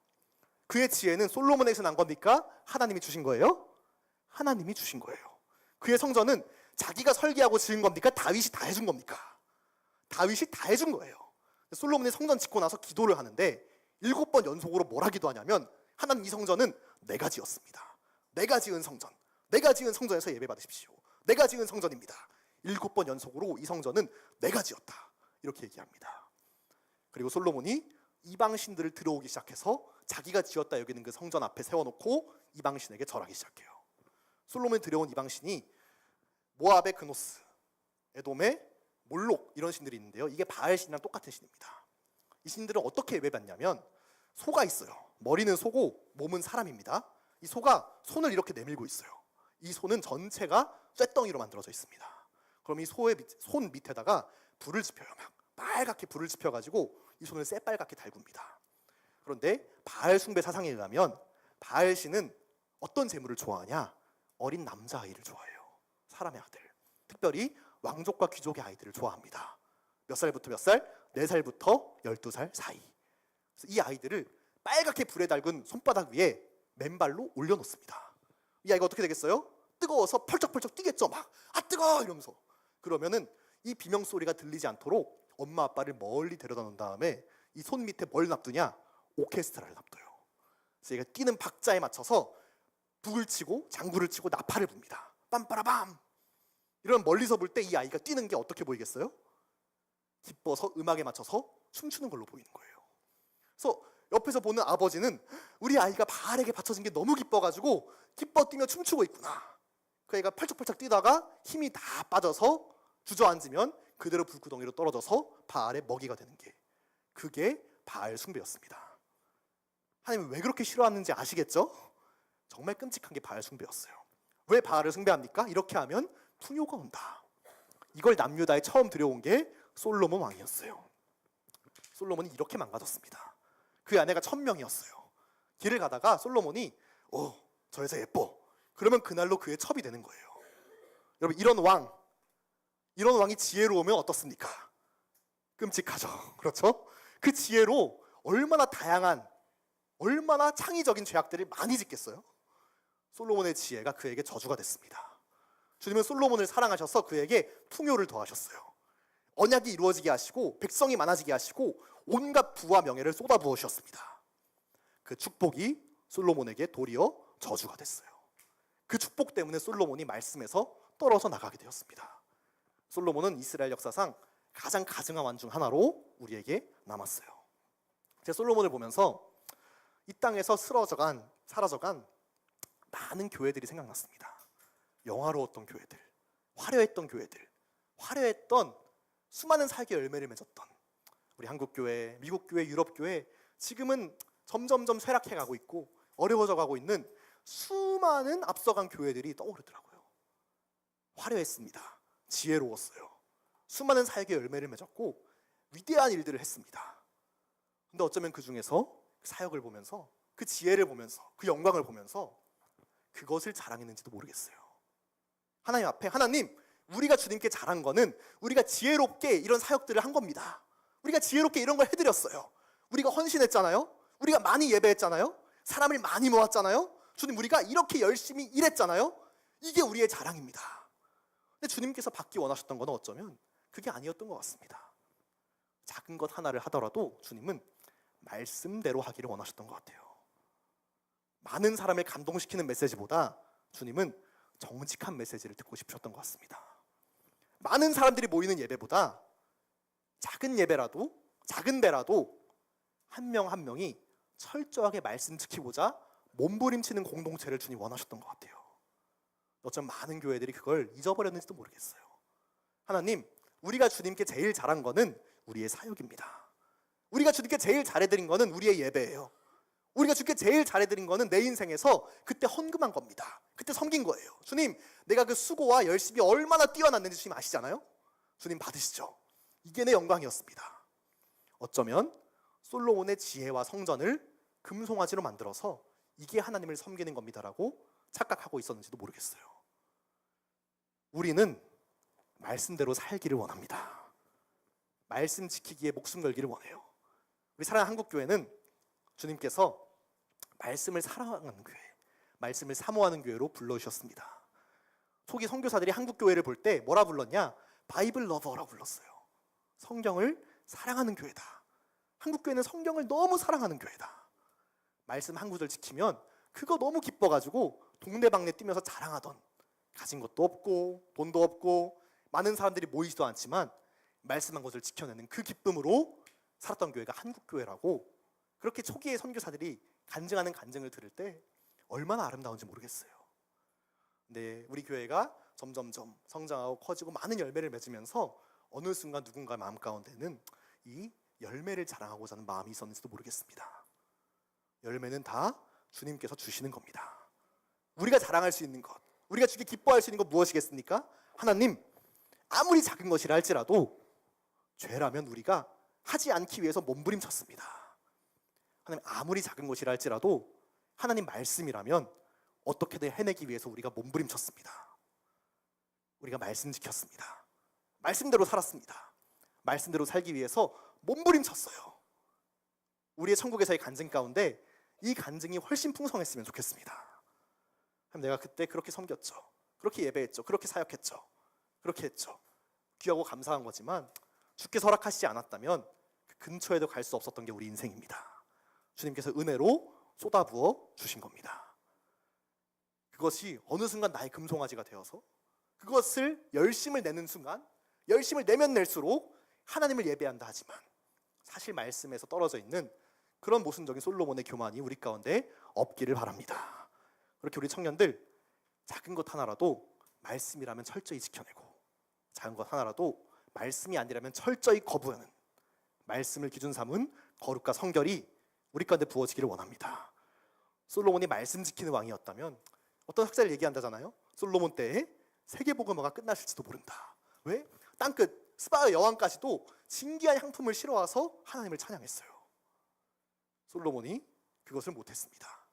B: 그의 지혜는 솔로몬에게서 난 겁니까? 하나님이 주신 거예요? 하나님이 주신 거예요. 그의 성전은 자기가 설계하고 지은 겁니까? 다윗이 다 해준 겁니까? 다윗이 다 해준 거예요. 솔로몬이 성전 짓고 나서 기도를 하는데 7번 연속으로 뭐라 기도하냐면, 하나님, 이 성전은 내가 지었습니다. 내가 지은 성전, 내가 지은 성전에서 예배 받으십시오. 내가 지은 성전입니다. 7번 연속으로 이 성전은 내가 지었다, 이렇게 얘기합니다. 그리고 솔로몬이 이방신들을 들어오기 시작해서 자기가 지었다 여기는 그 성전 앞에 세워놓고 이방신에게 절하기 시작해요. 솔로몬이 들여온 이방신이 모압의 그노스, 에돔의 몰록, 이런 신들이 있는데요. 이게 바알신이랑 똑같은 신입니다. 이 신들은 어떻게 예배받냐면, 소가 있어요. 머리는 소고 몸은 사람입니다. 이 소가 손을 이렇게 내밀고 있어요. 이 손은 전체가 쇳덩이로 만들어져 있습니다. 그럼 이 소의 손 밑에다가 불을 지펴요. 막 빨갛게 불을 지펴가지고 이 손을 새빨갛게 달굽니다. 그런데 바알 숭배 사상에 의하면 바알신은 어떤 재물을 좋아하냐? 어린 남자아이를 좋아해요. 사람의 아들. 특별히 왕족과 귀족의 아이들을 좋아합니다. 몇 살부터 몇 살? 4살부터 12살 사이. 그래서 이 아이들을 빨갛게 불에 달군 손바닥 위에 맨발로 올려놓습니다. 이 아이가 어떻게 되겠어요? 뜨거워서 펄쩍펄쩍 뛰겠죠. 막 아 뜨거워 이러면서. 그러면은 이 비명소리가 들리지 않도록 엄마 아빠를 멀리 데려다 놓은 다음에 이 손 밑에 뭘 놔두냐? 오케스트라를 놔둬요. 그래서 얘가 뛰는 박자에 맞춰서 북을 치고 장구를 치고 나팔을 붑니다. 빰빠라밤. 이런 멀리서 볼 때 이 아이가 뛰는 게 어떻게 보이겠어요? 기뻐서 음악에 맞춰서 춤추는 걸로 보이는 거예요. 그래서 옆에서 보는 아버지는 우리 아이가 바알에게 바쳐진 게 너무 기뻐가지고 기뻐 뛰며 춤추고 있구나. 그 애가 펄쩍펄쩍 뛰다가 힘이 다 빠져서 주저앉으면 그대로 불구덩이로 떨어져서 바알의 먹이가 되는 게, 그게 바알 숭배였습니다. 하나님은 왜 그렇게 싫어하는지 아시겠죠? 정말 끔찍한 게 바알 숭배였어요. 왜 바알을 숭배합니까? 이렇게 하면 풍요가 온다. 이걸 남유다에 처음 들여온 게 솔로몬 왕이었어요. 솔로몬이 이렇게 망가졌습니다. 그 아내가 1000명이었어요. 길을 가다가 솔로몬이 저 여자 예뻐. 그러면 그날로 그의 첩이 되는 거예요. 여러분 이런 왕이 지혜로우면 어떻습니까? 끔찍하죠. 그렇죠? 그 지혜로 얼마나 다양한, 얼마나 창의적인 죄악들을 많이 짓겠어요? 솔로몬의 지혜가 그에게 저주가 됐습니다. 주님은 솔로몬을 사랑하셔서 그에게 풍요를 더하셨어요. 언약이 이루어지게 하시고 백성이 많아지게 하시고 온갖 부와 명예를 쏟아부으셨습니다. 그 축복이 솔로몬에게 도리어 저주가 됐어요. 그 축복 때문에 솔로몬이 말씀에서 떨어져 나가게 되었습니다. 솔로몬은 이스라엘 역사상 가장 가증한 왕 중 하나로 우리에게 남았어요. 제가 솔로몬을 보면서 이 땅에서 사라져간 많은 교회들이 생각났습니다. 영화로웠던 교회들, 화려했던 교회들, 화려했던 수많은 살기 열매를 맺었던 우리 한국교회, 미국교회, 유럽교회, 지금은 점점점 쇠락해가고 있고 어려워져 가고 있는 수많은 앞서간 교회들이 떠오르더라고요. 화려했습니다. 지혜로웠어요. 수많은 살기 열매를 맺었고 위대한 일들을 했습니다. 근데 어쩌면 그 중에서 사역을 보면서 그 지혜를 보면서 그 영광을 보면서 그것을 자랑했는지도 모르겠어요. 하나님 앞에 하나님, 우리가 주님께 잘한 거는 우리가 지혜롭게 이런 사역들을 한 겁니다. 우리가 지혜롭게 이런 걸 해드렸어요. 우리가 헌신했잖아요. 우리가 많이 예배했잖아요. 사람을 많이 모았잖아요. 주님, 우리가 이렇게 열심히 일했잖아요. 이게 우리의 자랑입니다. 근데 주님께서 받기 원하셨던 건 어쩌면 그게 아니었던 것 같습니다. 작은 것 하나를 하더라도 주님은 말씀대로 하기를 원하셨던 것 같아요. 많은 사람을 감동시키는 메시지보다 주님은 정직한 메시지를 듣고 싶으셨던 것 같습니다. 많은 사람들이 모이는 예배보다 작은 예배라도, 작은 배라도 한 명 한 명이 철저하게 말씀 지키고자 몸부림치는 공동체를 주님 원하셨던 것 같아요. 어쩜 많은 교회들이 그걸 잊어버렸는지도 모르겠어요. 하나님, 우리가 주님께 제일 잘한 거는 우리의 사역입니다. 우리가 주님께 제일 잘해드린 거는 우리의 예배예요. 우리가 주님께 제일 잘해드린 거는 내 인생에서 그때 헌금한 겁니다. 그때 섬긴 거예요. 주님, 내가 그 수고와 열심히 얼마나 뛰어났는지 주님 아시잖아요? 주님 받으시죠. 이게 내 영광이었습니다. 어쩌면 솔로몬의 지혜와 성전을 금송아지로 만들어서 이게 하나님을 섬기는 겁니다라고 착각하고 있었는지도 모르겠어요. 우리는 말씀대로 살기를 원합니다. 말씀 지키기에 목숨 걸기를 원해요. 우리 사랑하는 한국교회는 주님께서 말씀을 사랑하는 교회, 말씀을 사모하는 교회로 불러주셨습니다. 초기 선교사들이 한국교회를 볼 때 뭐라 불렀냐? 바이블 러버라고 불렀어요. 성경을 사랑하는 교회다. 한국교회는 성경을 너무 사랑하는 교회다. 말씀 한 구절 지키면 그거 너무 기뻐가지고 동네방네 뛰면서 자랑하던, 가진 것도 없고 돈도 없고 많은 사람들이 모이지도 않지만 말씀 한 구절 지켜내는 그 기쁨으로 살았던 교회가 한국교회라고, 그렇게 초기의 선교사들이 간증하는 간증을 들을 때 얼마나 아름다운지 모르겠어요. 근데 우리 교회가 점점점 성장하고 커지고 많은 열매를 맺으면서 어느 순간 누군가 마음 가운데는 이 열매를 자랑하고자 하는 마음이 있었는지도 모르겠습니다. 열매는 다 주님께서 주시는 겁니다. 우리가 자랑할 수 있는 것, 우리가 주께 기뻐할 수 있는 것 무엇이겠습니까? 하나님, 아무리 작은 것이라 할지라도 죄라면 우리가 하지 않기 위해서 몸부림쳤습니다. 하나님, 아무리 작은 것이라 할지라도 하나님 말씀이라면 어떻게든 해내기 위해서 우리가 몸부림쳤습니다. 우리가 말씀 지켰습니다. 말씀대로 살았습니다. 말씀대로 살기 위해서 몸부림쳤어요. 우리의 천국에서의 간증 가운데 이 간증이 훨씬 풍성했으면 좋겠습니다. 내가 그때 그렇게 섬겼죠. 그렇게 예배했죠. 그렇게 사역했죠. 그렇게 했죠. 귀하고 감사한 거지만 주께서 허락하시지 않았다면 그 근처에도 갈 수 없었던 게 우리 인생입니다. 주님께서 은혜로 쏟아부어 주신 겁니다. 그것이 어느 순간 나의 금송아지가 되어서 그것을 열심을 내는 순간, 열심을 내면 낼수록 하나님을 예배한다 하지만 사실 말씀에서 떨어져 있는 그런 모순적인 솔로몬의 교만이 우리 가운데 없기를 바랍니다. 그렇게 우리 청년들 작은 것 하나라도 말씀이라면 철저히 지켜내고, 작은 것 하나라도 말씀이 아니라면 철저히 거부하는, 말씀을 기준 삼은 거룩과 성결이 우리 가운데 부어지기를 원합니다. 솔로몬이 말씀 지키는 왕이었다면, 어떤 학자를 얘기한다잖아요. 솔로몬 때에 세계복음화가 끝났을지도 모른다. 왜? 땅끝 스바의 여왕까지도 진귀한 향품을 실어와서 하나님을 찬양했어요. 솔로몬이 그것을 못했습니다.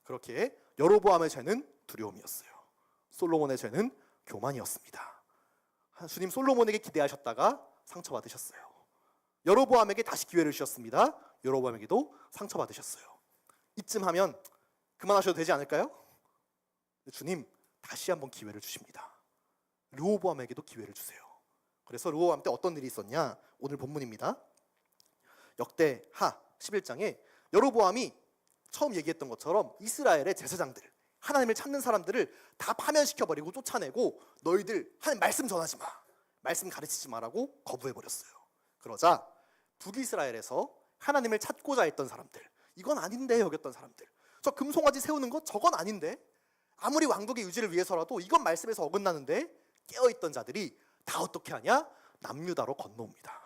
B: 그렇게 여로보암의 죄는 두려움이었어요. 솔로몬의 죄는 교만이었습니다. 주님 솔로몬에게 기대하셨다가 상처받으셨어요. 여로보암에게 다시 기회를 주셨습니다. 여로보암에게도 상처받으셨어요. 이쯤 하면 그만하셔도 되지 않을까요? 주님 다시 한번 기회를 주십니다. 르호보암에게도 기회를 주세요. 그래서 르호보암 때 어떤 일이 있었냐? 오늘 본문입니다. 역대하 11장에 여로보암이 처음 얘기했던 것처럼 이스라엘의 제사장들, 하나님을 찾는 사람들을 다 파면시켜버리고 쫓아내고 너희들 하나님 말씀 전하지 마, 말씀 가르치지 마라고 거부해버렸어요. 그러자 북이스라엘에서 하나님을 찾고자 했던 사람들, 이건 아닌데 여겼던 사람들, 저 금송아지 세우는 거 저건 아닌데, 아무리 왕국의 유지를 위해서라도 이건 말씀에서 어긋나는데, 깨어있던 자들이 다 어떻게 하냐? 남유다로 건너옵니다.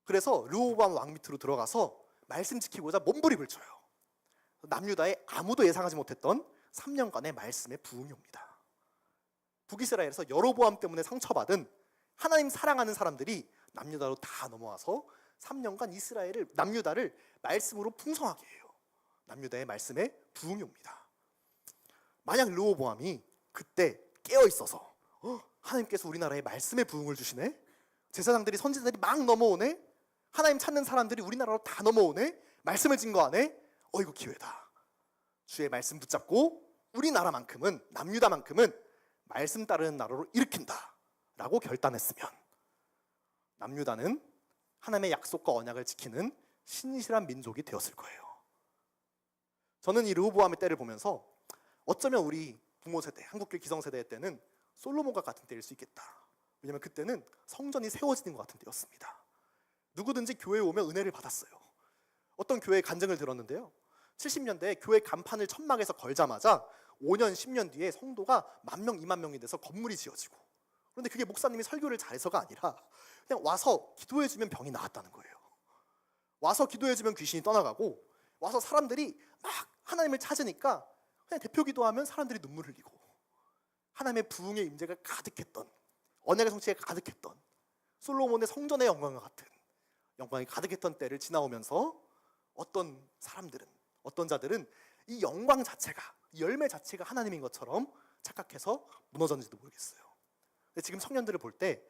B: 그래서 르호보암 왕 밑으로 들어가서 말씀 지키고자 몸부림을 쳐요. 남유다에 아무도 예상하지 못했던 3년간의 말씀의 부흥이 옵니다. 북이스라엘에서 여로보암 때문에 상처받은 하나님 사랑하는 사람들이 남유다로 다 넘어와서 3년간 남유다를 말씀으로 풍성하게 해요. 남유다의 말씀에 부흥이 옵니다. 만약 르호보암이 그때 깨어 있어서 하나님께서 우리나라에 말씀의 부흥을 주시네, 제사장들이 선지자들이 막 넘어오네, 하나님 찾는 사람들이 우리나라로 다 넘어오네, 말씀을 증거하네, 이거 기회다. 주의 말씀 붙잡고 우리나라만큼은, 남유다만큼은 말씀 따르는 나라로 일으킨다 라고 결단했으면 남유다는 하나님의 약속과 언약을 지키는 신실한 민족이 되었을 거예요. 저는 이 르호보암의 때를 보면서 어쩌면 우리 부모 세대, 한국교 기성세대 때는 솔로몬과 같은 때일 수 있겠다. 왜냐하면 그때는 성전이 세워지는 것 같은 때였습니다. 누구든지 교회에 오면 은혜를 받았어요. 어떤 교회에 간증을 들었는데요, 70년대에 교회 간판을 천막에서 걸자마자 5년, 10년 뒤에 성도가 10,000명, 20,000명이 돼서 건물이 지어지고, 그런데 그게 목사님이 설교를 잘해서가 아니라 그냥 와서 기도해주면 병이 나았다는 거예요. 와서 기도해주면 귀신이 떠나가고, 와서 사람들이 막 하나님을 찾으니까 그냥 대표 기도하면 사람들이 눈물 흘리고, 하나님의 부흥의 임재가 가득했던, 언약의 성취가 가득했던, 솔로몬의 성전의 영광과 같은 영광이 가득했던 때를 지나오면서 어떤 사람들은, 어떤 자들은 이 영광 자체가, 이 열매 자체가 하나님인 것처럼 착각해서 무너졌는지도 모르겠어요. 근데 지금 청년들을 볼 때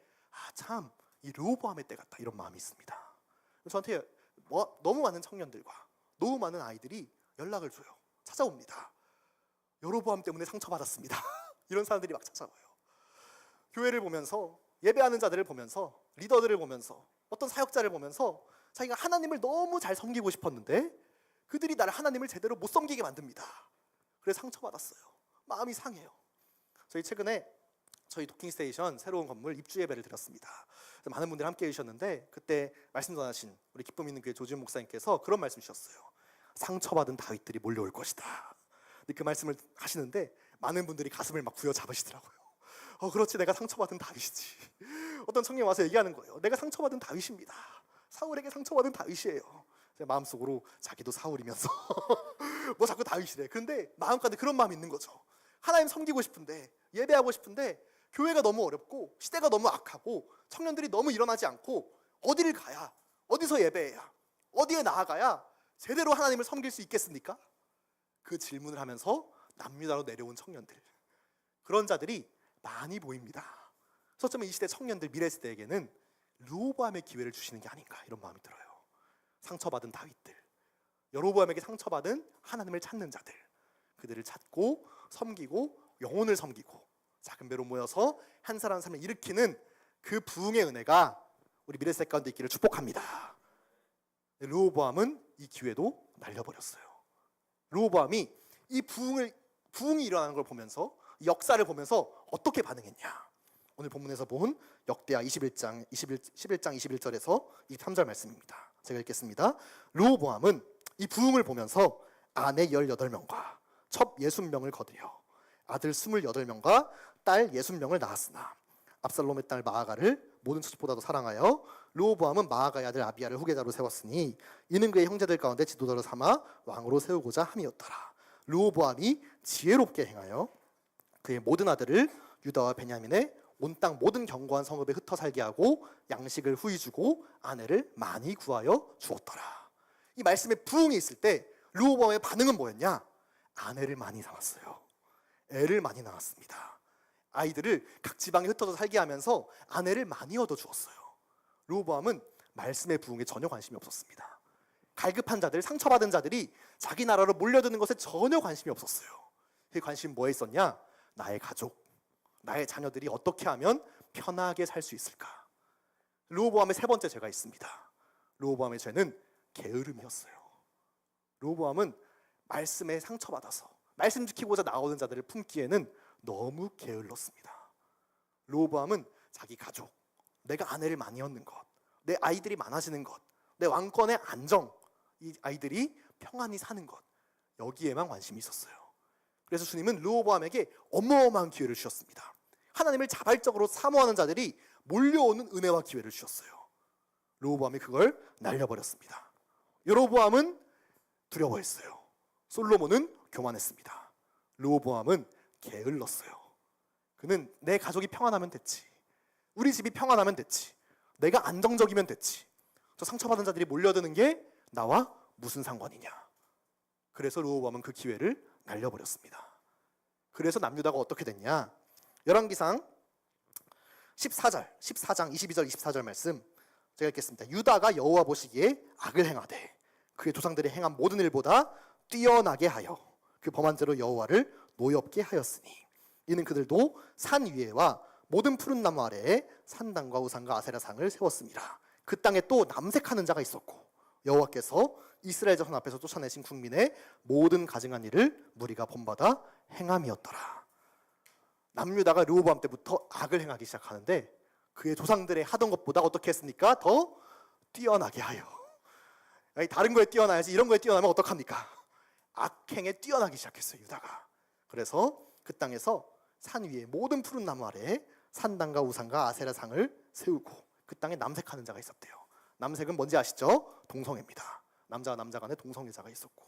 B: 참 이 르호보암의 때 같다, 이런 마음이 있습니다. 저한테 너무 많은 청년들과 너무 많은 아이들이 연락을 줘요. 찾아옵니다. 여로보암 때문에 상처받았습니다. 이런 사람들이 막 찾아와요. 교회를 보면서, 예배하는 자들을 보면서, 리더들을 보면서, 어떤 사역자를 보면서 자기가 하나님을 너무 잘 섬기고 싶었는데 그들이 나를, 하나님을 제대로 못 섬기게 만듭니다. 그래서 상처받았어요. 마음이 상해요. 저희 최근에 저희 도킹스테이션 새로운 건물 입주 예배를 드렸습니다. 많은 분들이 함께 해주셨는데 그때 말씀 전하신 우리 기쁨 있는 교회 조지훈 목사님께서 그런 말씀 주셨어요. 상처받은 다윗들이 몰려올 것이다. 근데 그 말씀을 하시는데 많은 분들이 가슴을 막 부여잡으시더라고요. 그렇지, 내가 상처받은 다윗이지. 어떤 청년이 와서 얘기하는 거예요. 내가 상처받은 다윗입니다. 사울에게 상처받은 다윗이에요. 제 마음속으로 자기도 사울이면서 뭐 자꾸 다윗이래. 그런데 마음가운데 그런 마음이 있는 거죠. 하나님 섬기고 싶은데, 예배하고 싶은데 교회가 너무 어렵고 시대가 너무 악하고 청년들이 너무 일어나지 않고 어디를 가야, 어디서 예배해야, 어디에 나아가야 제대로 하나님을 섬길 수 있겠습니까? 그 질문을 하면서 남유다로 내려온 청년들, 그런 자들이 많이 보입니다. 그래서 어쩌면 이 시대 청년들, 미래 세대에게는 르호보암의 기회를 주시는 게 아닌가, 이런 마음이 들어요. 상처받은 다윗들, 여로보암에게 상처받은 하나님을 찾는 자들, 그들을 찾고 섬기고 영혼을 섬기고 작은 배로 모여서 한 사람 한 사람을 일으키는 그 부흥의 은혜가 우리 미래 세대 가운데 있기를 축복합니다. 르호보암은 이 기회도 날려버렸어요. 르호보암이 이 부흥이 일어나는 걸 보면서, 역사를 보면서 어떻게 반응했냐? 오늘 본문에서 본 역대하 11장 21절에서 23절 말씀입니다. 제가 읽겠습니다. 르호보암은 이 부흥을 보면서 아내 18명과 첩 60명을 거두려 아들 28명과 딸 60명을 낳았으나 압살롬의 딸 마아가를 모든 처첩보다도 사랑하여 르호보암은 마아가의 아들 아비야를 후계자로 세웠으니 이는 그의 형제들 가운데 지도자로 삼아 왕으로 세우고자 함이었더라. 르호보암이 지혜롭게 행하여 그의 모든 아들을 유다와 베냐민의 온 땅 모든 견고한 성읍에 흩어 살게 하고 양식을 후히 주고 아내를 많이 구하여 주었더라. 이 말씀에 부흥이 있을 때 르호보암의 반응은 뭐였냐? 아내를 많이 낳았어요. 애를 많이 낳았습니다. 아이들을 각 지방에 흩어져 살게 하면서 아내를 많이 얻어주었어요. 르호보암은 말씀의 부흥에 전혀 관심이 없었습니다. 갈급한 자들, 상처받은 자들이 자기 나라로 몰려드는 것에 전혀 관심이 없었어요. 그 관심이 뭐에 있었냐? 나의 가족, 나의 자녀들이 어떻게 하면 편하게 살 수 있을까? 르호보암의 세 번째 죄가 있습니다. 르호보암의 죄는 게으름이었어요. 르호보암은 말씀에 상처받아서 말씀 지키고자 나오는 자들을 품기에는 너무 게을렀습니다. 르호보암은 자기 가족, 내가 아내를 많이 얻는 것, 내 아이들이 많아지는 것, 내 왕권의 안정, 이 아이들이 평안히 사는 것, 여기에만 관심이 있었어요. 그래서 주님은 르호보암에게 어마어마한 기회를 주셨습니다. 하나님을 자발적으로 사모하는 자들이 몰려오는 은혜와 기회를 주셨어요. 르호보암이 그걸 날려버렸습니다. 여로보암은 두려워했어요. 솔로몬은 교만했습니다. 르호보암은 게을렀어요. 그는 내 가족이 평안하면 됐지, 우리 집이 평안하면 됐지, 내가 안정적이면 됐지, 저 상처받은 자들이 몰려드는 게 나와 무슨 상관이냐. 그래서 르호보암은 그 기회를 날려버렸습니다. 그래서 남유다가 어떻게 됐냐? 열왕기상 14장 22절 24절 말씀 제가 읽겠습니다. 유다가 여호와 보시기에 악을 행하되 그의 조상들이 행한 모든 일보다 뛰어나게 하여 그 범한 죄로 여호와를 노엽게 하였으니 이는 그들도 산 위에와 모든 푸른 나무 아래에 산당과 우상과 아세라상을 세웠습니다. 그 땅에 또 남색하는 자가 있었고 여호와께서 이스라엘 자손 앞에서 쫓아내신 국민의 모든 가증한 일을 무리가 본받아 행함이었더라. 남유다가 르호보암 때부터 악을 행하기 시작하는데 그의 조상들의 하던 것보다 어떻게 했습니까? 더 뛰어나게 하여. 아니, 다른 거에 뛰어나야지 이런 거에 뛰어나면 어떡합니까? 악행에 뛰어나기 시작했어요, 유다가. 그래서 그 땅에서 산 위에 모든 푸른 나무 아래에 산당과 우상과 아세라상을 세우고 그 땅에 남색하는 자가 있었대요. 남색은 뭔지 아시죠? 동성애입니다. 남자와 남자 간에 동성애자가 있었고,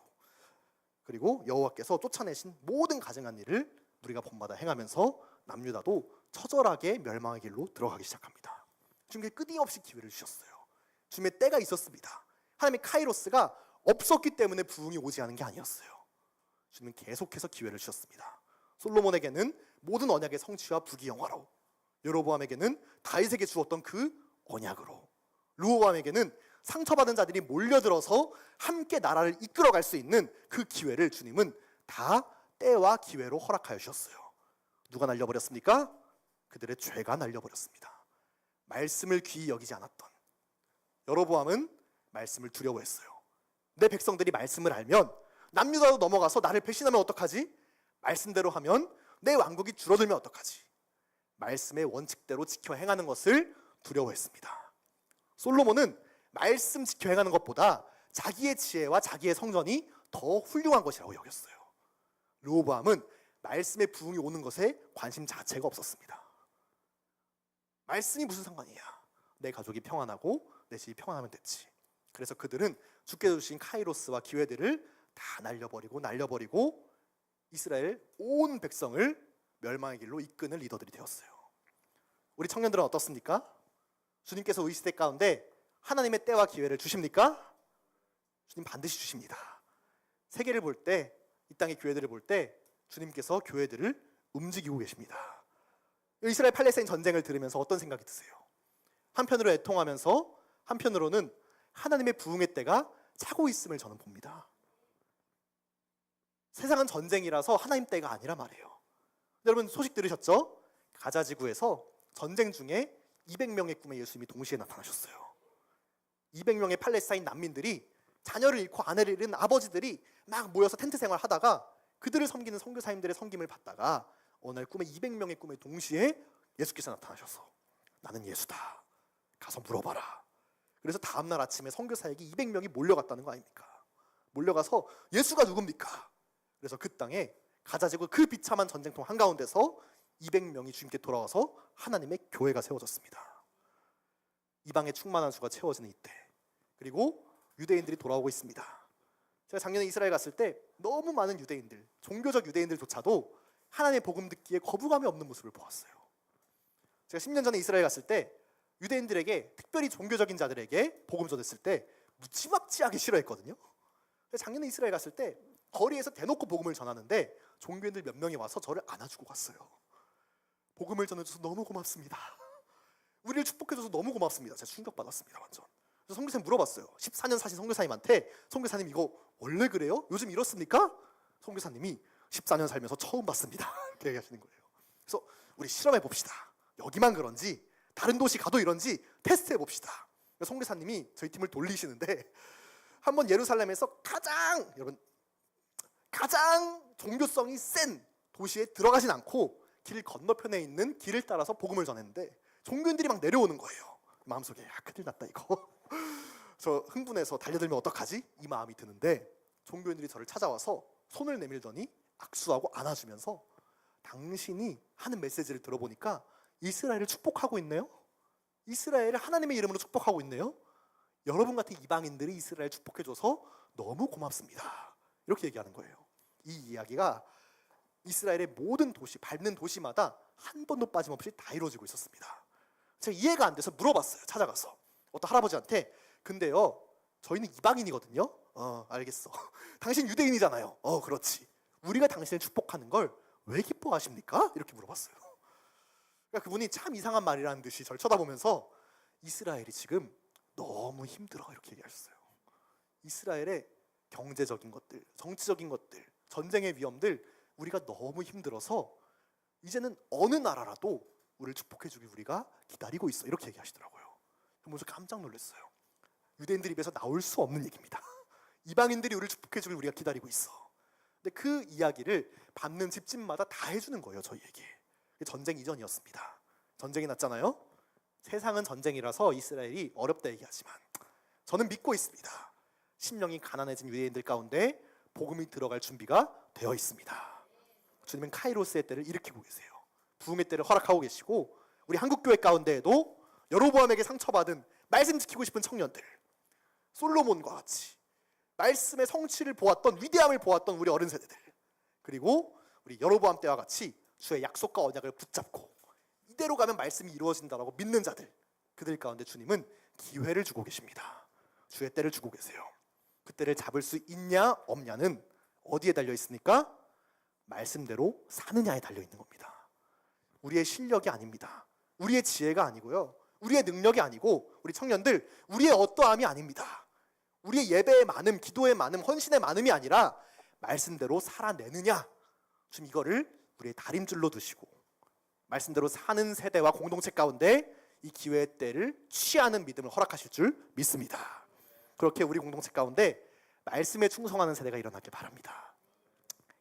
B: 그리고 여호와께서 쫓아내신 모든 가증한 일을 우리가 본받아 행하면서 남유다도 처절하게 멸망의 길로 들어가기 시작합니다. 주님께 끊임없이 기회를 주셨어요. 주님의 때가 있었습니다. 하나님의 카이로스가 없었기 때문에 부흥이 오지 않은 게 아니었어요. 주님은 계속해서 기회를 주셨습니다. 솔로몬에게는 모든 언약의 성취와 부귀영화로, 여로보암에게는 다윗에게 주었던 그 언약으로, 르호보암에게는 상처받은 자들이 몰려들어서 함께 나라를 이끌어갈 수 있는 그 기회를 주님은 다 때와 기회로 허락하여 주셨어요. 누가 날려버렸습니까? 그들의 죄가 날려버렸습니다. 말씀을 귀히 여기지 않았던 여로보암은 말씀을 두려워했어요. 내 백성들이 말씀을 알면 남유다로 넘어가서 나를 배신하면 어떡하지? 말씀대로 하면 내 왕국이 줄어들면 어떡하지? 말씀의 원칙대로 지켜 행하는 것을 두려워했습니다. 솔로몬은 말씀 지켜 행하는 것보다 자기의 지혜와 자기의 성전이 더 훌륭한 것이라고 여겼어요. 르호보암은 말씀의 부흥이 오는 것에 관심 자체가 없었습니다. 말씀이 무슨 상관이야? 내 가족이 평안하고 내 집이 평안하면 됐지. 그래서 그들은 주께서 주신 카이로스와 기회들을 다 날려버리고 이스라엘 온 백성을 멸망의 길로 이끄는 리더들이 되었어요. 우리 청년들은 어떻습니까? 주님께서 이 시대 가운데 하나님의 때와 기회를 주십니까? 주님 반드시 주십니다. 세계를 볼 때, 이 땅의 교회들을 볼 때 주님께서 교회들을 움직이고 계십니다. 이스라엘 팔레스타인 전쟁을 들으면서 어떤 생각이 드세요? 한편으로 애통하면서 한편으로는 하나님의 부흥의 때가 차고 있음을 저는 봅니다. 세상은 전쟁이라서 하나님 때가 아니라 말이에요. 여러분 소식 들으셨죠? 가자 지구에서 전쟁 중에 200명의 꿈의 예수님이 동시에 나타나셨어요. 200명의 팔레스타인 난민들이, 자녀를 잃고 아내를 잃은 아버지들이 막 모여서 텐트 생활 하다가 그들을 섬기는 선교사님들의 섬김을 받다가 어느 날 꿈에 200명의 꿈에 동시에 예수께서 나타나셔서 나는 예수다, 가서 물어봐라. 그래서 다음날 아침에 선교사에게 200명이 몰려갔다는 거 아닙니까? 몰려가서 예수가 누굽니까? 그래서 그 땅에 가자지구 그 비참한 전쟁통 한가운데서 200명이 주님께 돌아와서 하나님의 교회가 세워졌습니다. 이방의 충만한 수가 채워지는 이때, 그리고 유대인들이 돌아오고 있습니다. 제가 작년에 이스라엘 갔을 때 너무 많은 유대인들, 종교적 유대인들조차도 하나님의 복음 듣기에 거부감이 없는 모습을 보았어요. 제가 10년 전에 이스라엘 갔을 때 유대인들에게, 특별히 종교적인 자들에게 복음 전했을 때 무지막지하게 싫어했거든요. 작년에 이스라엘 갔을 때 거리에서 대놓고 복음을 전하는데 종교인들 몇 명이 와서 저를 안아주고 갔어요. 복음을 전해줘서 너무 고맙습니다. 우리를 축복해줘서 너무 고맙습니다. 제가 충격받았습니다. 완전. 그래서 선교사님 물어봤어요. 14년 사신 선교사님한테 선교사님 이거 원래 그래요? 요즘 이렇습니까? 선교사님이 14년 살면서 처음 봤습니다. 이렇게 얘기하시는 거예요. 그래서 우리 실험해 봅시다. 여기만 그런지 다른 도시 가도 이런지 테스트해 봅시다. 선교사님이 저희 팀을 돌리시는데 한번 예루살렘에서 가장 종교성이 센 도시에 들어가진 않고 길 건너편에 있는 길을 따라서 복음을 전했는데 종교인들이 막 내려오는 거예요. 마음속에 큰일 났다 이거. 저 흥분해서 달려들면 어떡하지? 이 마음이 드는데 종교인들이 저를 찾아와서 손을 내밀더니 악수하고 안아주면서 당신이 하는 메시지를 들어보니까 이스라엘을 축복하고 있네요. 이스라엘을 하나님의 이름으로 축복하고 있네요. 여러분 같은 이방인들이 이스라엘 축복해줘서 너무 고맙습니다. 이렇게 얘기하는 거예요. 이 이야기가 이스라엘의 모든 도시, 밟는 도시마다 한 번도 빠짐없이 다 이루어지고 있었습니다. 제가 이해가 안 돼서 물어봤어요. 찾아가서 어떤 할아버지한테 근데요 저희는 이방인이거든요. 알겠어. 당신 유대인이잖아요. 그렇지. 우리가 당신을 축복하는 걸 왜 기뻐하십니까? 이렇게 물어봤어요. 그러니까 그분이 참 이상한 말이라는 듯이 저를 쳐다보면서 이스라엘이 지금 너무 힘들어 이렇게 얘기하셨어요. 이스라엘의 경제적인 것들, 정치적인 것들, 전쟁의 위험들 우리가 너무 힘들어서 이제는 어느 나라라도 우리를 축복해주기 우리가 기다리고 있어 이렇게 얘기하시더라고요. 그래서 깜짝 놀랐어요. 유대인들 입에서 나올 수 없는 얘기입니다. 이방인들이 우리를 축복해주길 우리가 기다리고 있어. 근데 그 이야기를 밟는 집집마다 다 해주는 거예요. 저희에게. 전쟁 이전이었습니다. 전쟁이 났잖아요. 세상은 전쟁이라서 이스라엘이 어렵다 얘기하지만 저는 믿고 있습니다. 심령이 가난해진 유대인들 가운데 복음이 들어갈 준비가 되어 있습니다. 주님은 카이로스의 때를 일으키고 계세요. 부흥의 때를 허락하고 계시고 우리 한국교회 가운데에도 여로보암에게 상처받은 말씀 지키고 싶은 청년들, 솔로몬과 같이 말씀의 성취를 보았던, 위대함을 보았던 우리 어른 세대들, 그리고 우리 여로보암 때와 같이 주의 약속과 언약을 붙잡고 이대로 가면 말씀이 이루어진다라고 믿는 자들, 그들 가운데 주님은 기회를 주고 계십니다. 주의 때를 주고 계세요. 그 때를 잡을 수 있냐 없냐는 어디에 달려 있습니까? 말씀대로 사느냐에 달려 있는 겁니다. 우리의 실력이 아닙니다. 우리의 지혜가 아니고요. 우리의 능력이 아니고 우리 청년들 우리의 어떠함이 아닙니다. 우리의 예배의 많음, 기도의 많음, 헌신의 많음이 아니라 말씀대로 살아내느냐. 지금 이거를 우리의 다림줄로 두시고 말씀대로 사는 세대와 공동체 가운데 이 기회의 때를 취하는 믿음을 허락하실 줄 믿습니다. 그렇게 우리 공동체 가운데 말씀에 충성하는 세대가 일어나길 바랍니다.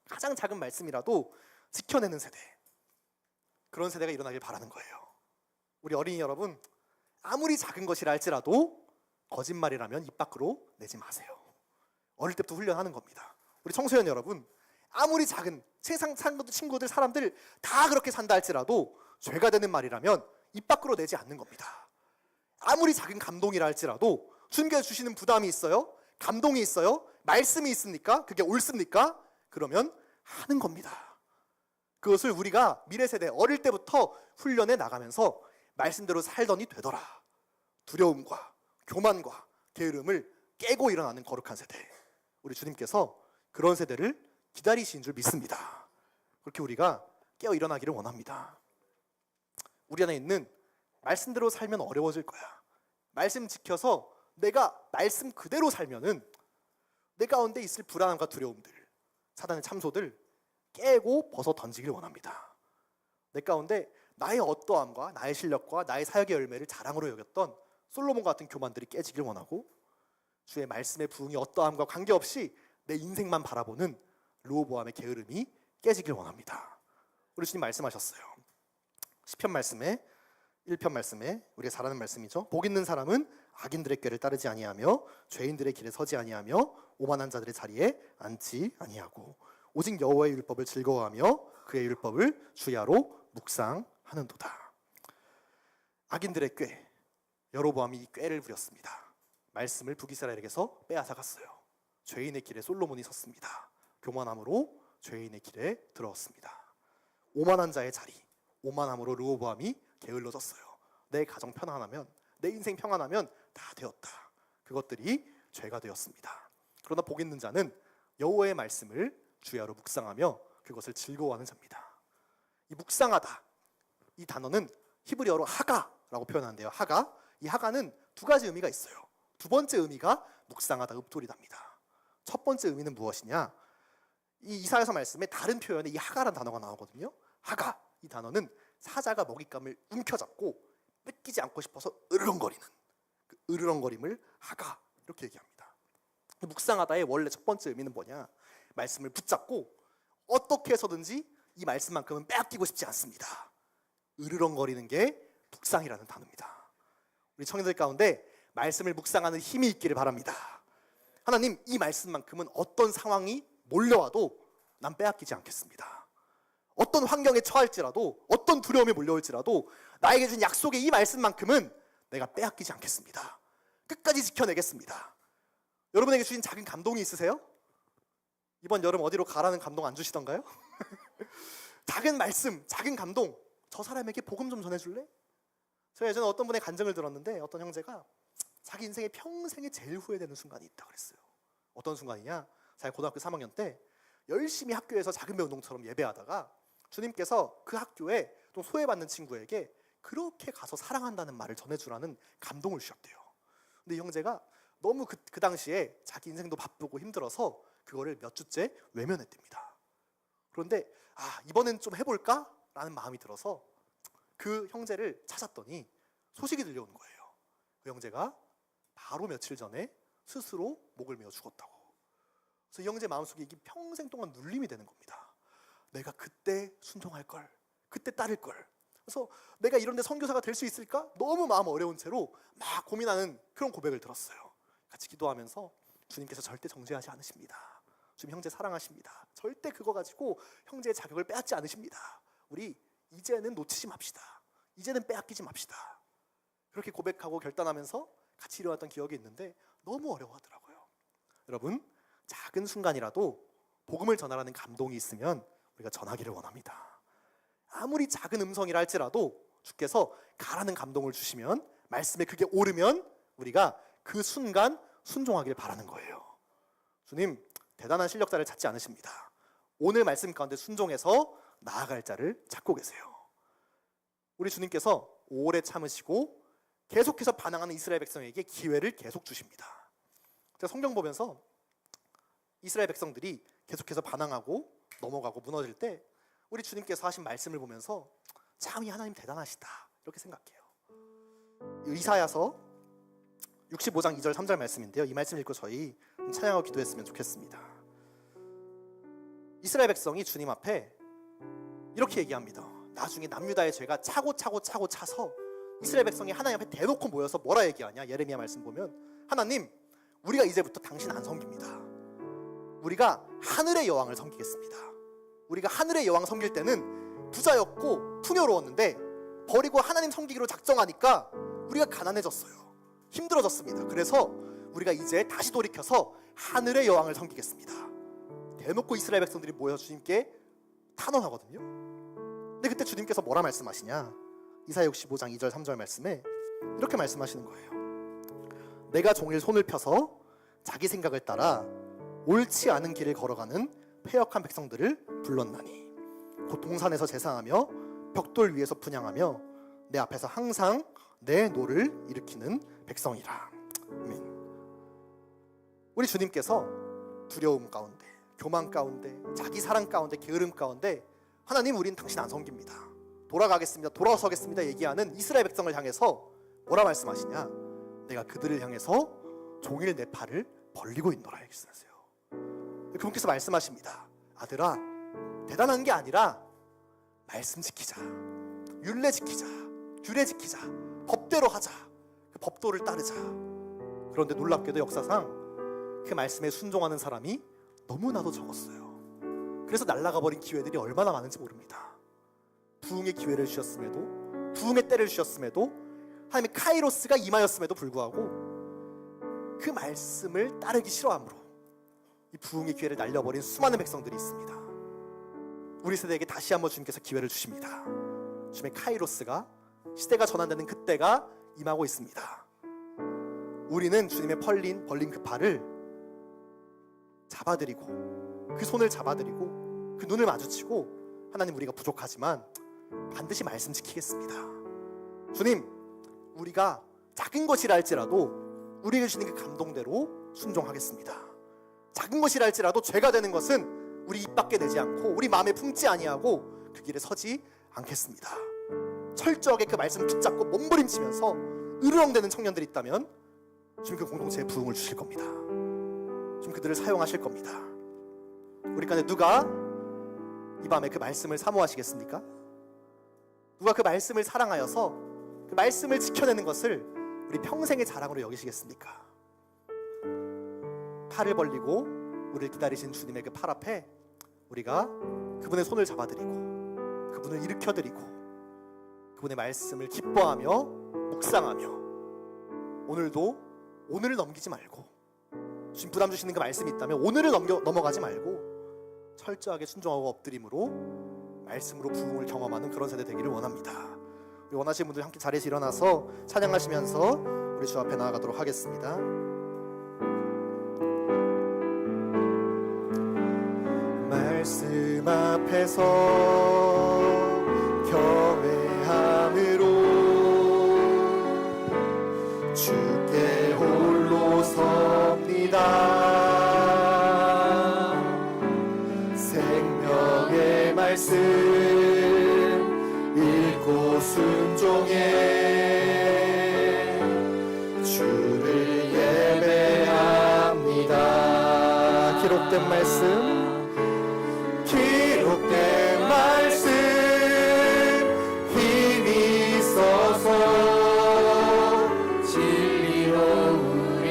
B: 가장 작은 말씀이라도 지켜내는 세대, 그런 세대가 일어나길 바라는 거예요. 우리 어린이 여러분, 아무리 작은 것이라 할지라도 거짓말이라면 입 밖으로 내지 마세요. 어릴 때부터 훈련하는 겁니다. 우리 청소년 여러분, 아무리 작은 세상 친구들, 사람들 다 그렇게 산다 할지라도 죄가 되는 말이라면 입 밖으로 내지 않는 겁니다. 아무리 작은 감동이라 할지라도 주님께서 주시는 부담이 있어요? 감동이 있어요? 말씀이 있습니까? 그게 옳습니까? 그러면 하는 겁니다. 그것을 우리가 미래 세대 어릴 때부터 훈련해 나가면서 말씀대로 살더니 되더라. 두려움과 교만과 게으름을 깨고 일어나는 거룩한 세대, 우리 주님께서 그런 세대를 기다리신 줄 믿습니다. 그렇게 우리가 깨어 일어나기를 원합니다. 우리 안에 있는 말씀대로 살면 어려워질 거야. 말씀 지켜서 내가 말씀 그대로 살면은 내 가운데 있을 불안함과 두려움들, 사단의 참소들 깨고 벗어 던지길 원합니다. 내 가운데 나의 어떠함과 나의 실력과 나의 사역의 열매를 자랑으로 여겼던 솔로몬과 같은 교만들이 깨지길 원하고, 주의 말씀의 부흥이 어떠함과 관계없이 내 인생만 바라보는 르호보암의 게으름이 깨지길 원합니다. 우리 주님 말씀하셨어요. 시편 말씀에 1편 말씀에 우리가 잘 아는 말씀이죠. 복 있는 사람은 악인들의 꾀를 따르지 아니하며 죄인들의 길에 서지 아니하며 오만한 자들의 자리에 앉지 아니하고 오직 여호와의 율법을 즐거워하며 그의 율법을 주야로 묵상하는도다. 악인들의 꾀, 여로보암이 이 꾀를 부렸습니다. 말씀을 북이스라엘에게서 빼앗아갔어요. 죄인의 길에 솔로몬이 섰습니다. 교만함으로 죄인의 길에 들어왔습니다. 오만한 자의 자리, 오만함으로 르호보암이 게을러졌어요. 내 가정 편안하면, 내 인생 평안하면 다 되었다. 그것들이 죄가 되었습니다. 그러나 복 있는 자는 여호와의 말씀을 주야로 묵상하며 그것을 즐거워하는 자입니다. 이 묵상하다, 이 단어는 히브리어로 하가라고 표현하는데요. 하가, 이 하가는 두 가지 의미가 있어요. 두 번째 의미가 묵상하다, 읊돌이답니다. 첫 번째 의미는 무엇이냐? 이 이사야서 말씀에 다른 표현에 이 하가라는 단어가 나오거든요. 하가, 이 단어는 사자가 먹잇감을 움켜잡고 뺏기지 않고 싶어서 으르렁거리는 그 으르렁거림을 하가, 이렇게 얘기합니다. 묵상하다의 원래 첫 번째 의미는 뭐냐? 말씀을 붙잡고 어떻게 해서든지 이 말씀만큼은 빼앗기고 싶지 않습니다. 으르렁거리는 게 묵상이라는 단어입니다. 우리 청년들 가운데 말씀을 묵상하는 힘이 있기를 바랍니다. 하나님, 이 말씀만큼은 어떤 상황이 몰려와도 난 빼앗기지 않겠습니다. 어떤 환경에 처할지라도, 어떤 두려움이 몰려올지라도 나에게 준 약속의 이 말씀만큼은 내가 빼앗기지 않겠습니다. 끝까지 지켜내겠습니다. 여러분에게 주신 작은 감동이 있으세요? 이번 여름 어디로 가라는 감동 안 주시던가요? 작은 말씀, 작은 감동, 저 사람에게 복음 좀 전해줄래? 제가 예전에 어떤 분의 간증을 들었는데 어떤 형제가 자기 인생의 평생에 제일 후회되는 순간이 있다고 그랬어요. 어떤 순간이냐? 자기 고등학교 3학년 때 열심히 학교에서 작은 배 운동처럼 예배하다가 주님께서 그 학교에 또 소외받는 친구에게 그렇게 가서 사랑한다는 말을 전해주라는 감동을 주셨대요. 근데 이 형제가 너무 그 당시에 자기 인생도 바쁘고 힘들어서 그거를 몇 주째 외면했답니다. 그런데 이번엔 좀 해볼까? 라는 마음이 들어서 그 형제를 찾았더니 소식이 들려오는 거예요. 그 형제가 바로 며칠 전에 스스로 목을 메어 죽었다고. 그래서 이 형제 마음속에 이게 평생 동안 눌림이 되는 겁니다. 내가 그때 순종할 걸, 그때 따를 걸. 그래서 내가 이런 데 선교사가 될 수 있을까? 너무 마음 어려운 채로 막 고민하는 그런 고백을 들었어요. 같이 기도하면서 주님께서 절대 정죄하지 않으십니다. 주님 형제 사랑하십니다. 절대 그거 가지고 형제의 자격을 빼앗지 않으십니다. 우리 이제는 놓치지 맙시다. 이제는 빼앗기지 맙시다. 그렇게 고백하고 결단하면서 같이 일어났던 기억이 있는데 너무 어려워하더라고요. 여러분, 작은 순간이라도 복음을 전하라는 감동이 있으면 우리가 전하기를 원합니다. 아무리 작은 음성이라 할지라도 주께서 가라는 감동을 주시면, 말씀에 그게 오르면 우리가 그 순간 순종하길 바라는 거예요. 주님, 대단한 실력자를 찾지 않으십니다. 오늘 말씀 가운데 순종해서 나아갈 자를 찾고 계세요. 우리 주님께서 오래 참으시고 계속해서 반항하는 이스라엘 백성에게 기회를 계속 주십니다. 제가 성경 보면서 이스라엘 백성들이 계속해서 반항하고 넘어가고 무너질 때 우리 주님께서 하신 말씀을 보면서 참 이 하나님 대단하시다, 이렇게 생각해요. 이사야서 65장 2절 3절 말씀인데요. 이 말씀 읽고 저희 찬양하고 기도했으면 좋겠습니다. 이스라엘 백성이 주님 앞에 이렇게 얘기합니다. 나중에 남유다의 죄가 차고 차서 이스라엘 백성이 하나님 앞에 대놓고 모여서 뭐라 얘기하냐? 예레미야 말씀 보면, 하나님, 우리가 이제부터 당신 안 섬깁니다. 우리가 하늘의 여왕을 섬기겠습니다. 우리가 하늘의 여왕 섬길 때는 부자였고 풍요로웠는데 버리고 하나님 섬기기로 작정하니까 우리가 가난해졌어요. 힘들어졌습니다. 그래서 우리가 이제 다시 돌이켜서 하늘의 여왕을 섬기겠습니다. 대놓고 이스라엘 백성들이 모여 주님께 탄원하거든요. 근데 그때 주님께서 뭐라 말씀하시냐? 이사야 65장 2절 3절 말씀에 이렇게 말씀하시는 거예요. 내가 종일 손을 펴서 자기 생각을 따라 옳지 않은 길을 걸어가는 패역한 백성들을 불렀나니 곧 동산에서 제사하며 벽돌 위에서 분향하며 내 앞에서 항상 내 노를 일으키는 백성이라. 아멘. 우리 주님께서 두려움 가운데, 교만 가운데, 자기 사랑 가운데, 게으름 가운데 하나님, 우린 당신 안 섬깁니다, 돌아가겠습니다, 돌아서겠습니다 얘기하는 이스라엘 백성을 향해서 뭐라 말씀하시냐? 내가 그들을 향해서 종일 내 팔을 벌리고 있노라 얘기하세요. 그분께서 말씀하십니다. 아들아, 대단한 게 아니라 말씀 지키자, 율례 지키자, 규례 지키자, 법대로 하자, 그 법도를 따르자. 그런데 놀랍게도 역사상 그 말씀에 순종하는 사람이 너무나도 적었어요. 그래서 날아가 버린 기회들이 얼마나 많은지 모릅니다. 부흥의 기회를 주셨음에도, 부흥의 때를 주셨음에도, 하나님의 카이로스가 임하였음에도 불구하고 그 말씀을 따르기 싫어함으로 이 부흥의 기회를 날려버린 수많은 백성들이 있습니다. 우리 세대에게 다시 한번 주님께서 기회를 주십니다. 주님의 카이로스가, 시대가 전환되는 그때가 임하고 있습니다. 우리는 주님의 벌린 그 팔을 잡아드리고 그 손을 잡아드리고 그 눈을 마주치고 하나님 우리가 부족하지만 반드시 말씀 지키겠습니다. 주님 우리가 작은 것이라 할지라도 우리에게 주시는 그 감동대로 순종하겠습니다. 작은 것이라 할지라도 죄가 되는 것은 우리 입 밖에 내지 않고 우리 마음에 품지 아니하고 그 길에 서지 않겠습니다. 철저하게 그 말씀 붙잡고 몸부림치면서 으르렁대는 청년들이 있다면 지금 그 공동체에 부흥을 주실 겁니다. 지금 그들을 사용하실 겁니다. 우리 가운데 누가 이 밤에 그 말씀을 사모하시겠습니까? 누가 그 말씀을 사랑하여서 그 말씀을 지켜내는 것을 우리 평생의 자랑으로 여기시겠습니까? 팔을 벌리고 우리를 기다리신 주님의 그 팔 앞에 우리가 그분의 손을 잡아드리고 그분을 일으켜드리고 그분의 말씀을 기뻐하며 묵상하며 오늘을 넘기지 말고 주님 부담 주시는 그 말씀이 있다면 오늘을 넘어가지 말고 철저하게 순종하고 엎드림으로 말씀으로 부흥을 경험하는 그런 세대 되기를 원합니다. 우리 원하시는 분들 함께 자리에서 일어나서 찬양하시면서 우리 주 앞에 나아가도록 하겠습니다. 말씀 앞에서 경외함으로 주께 홀로 섭니다. 생명의 말씀 읽고 순종해 주를 예배합니다. 기록된 말씀 힘이 있어서 진리로 우리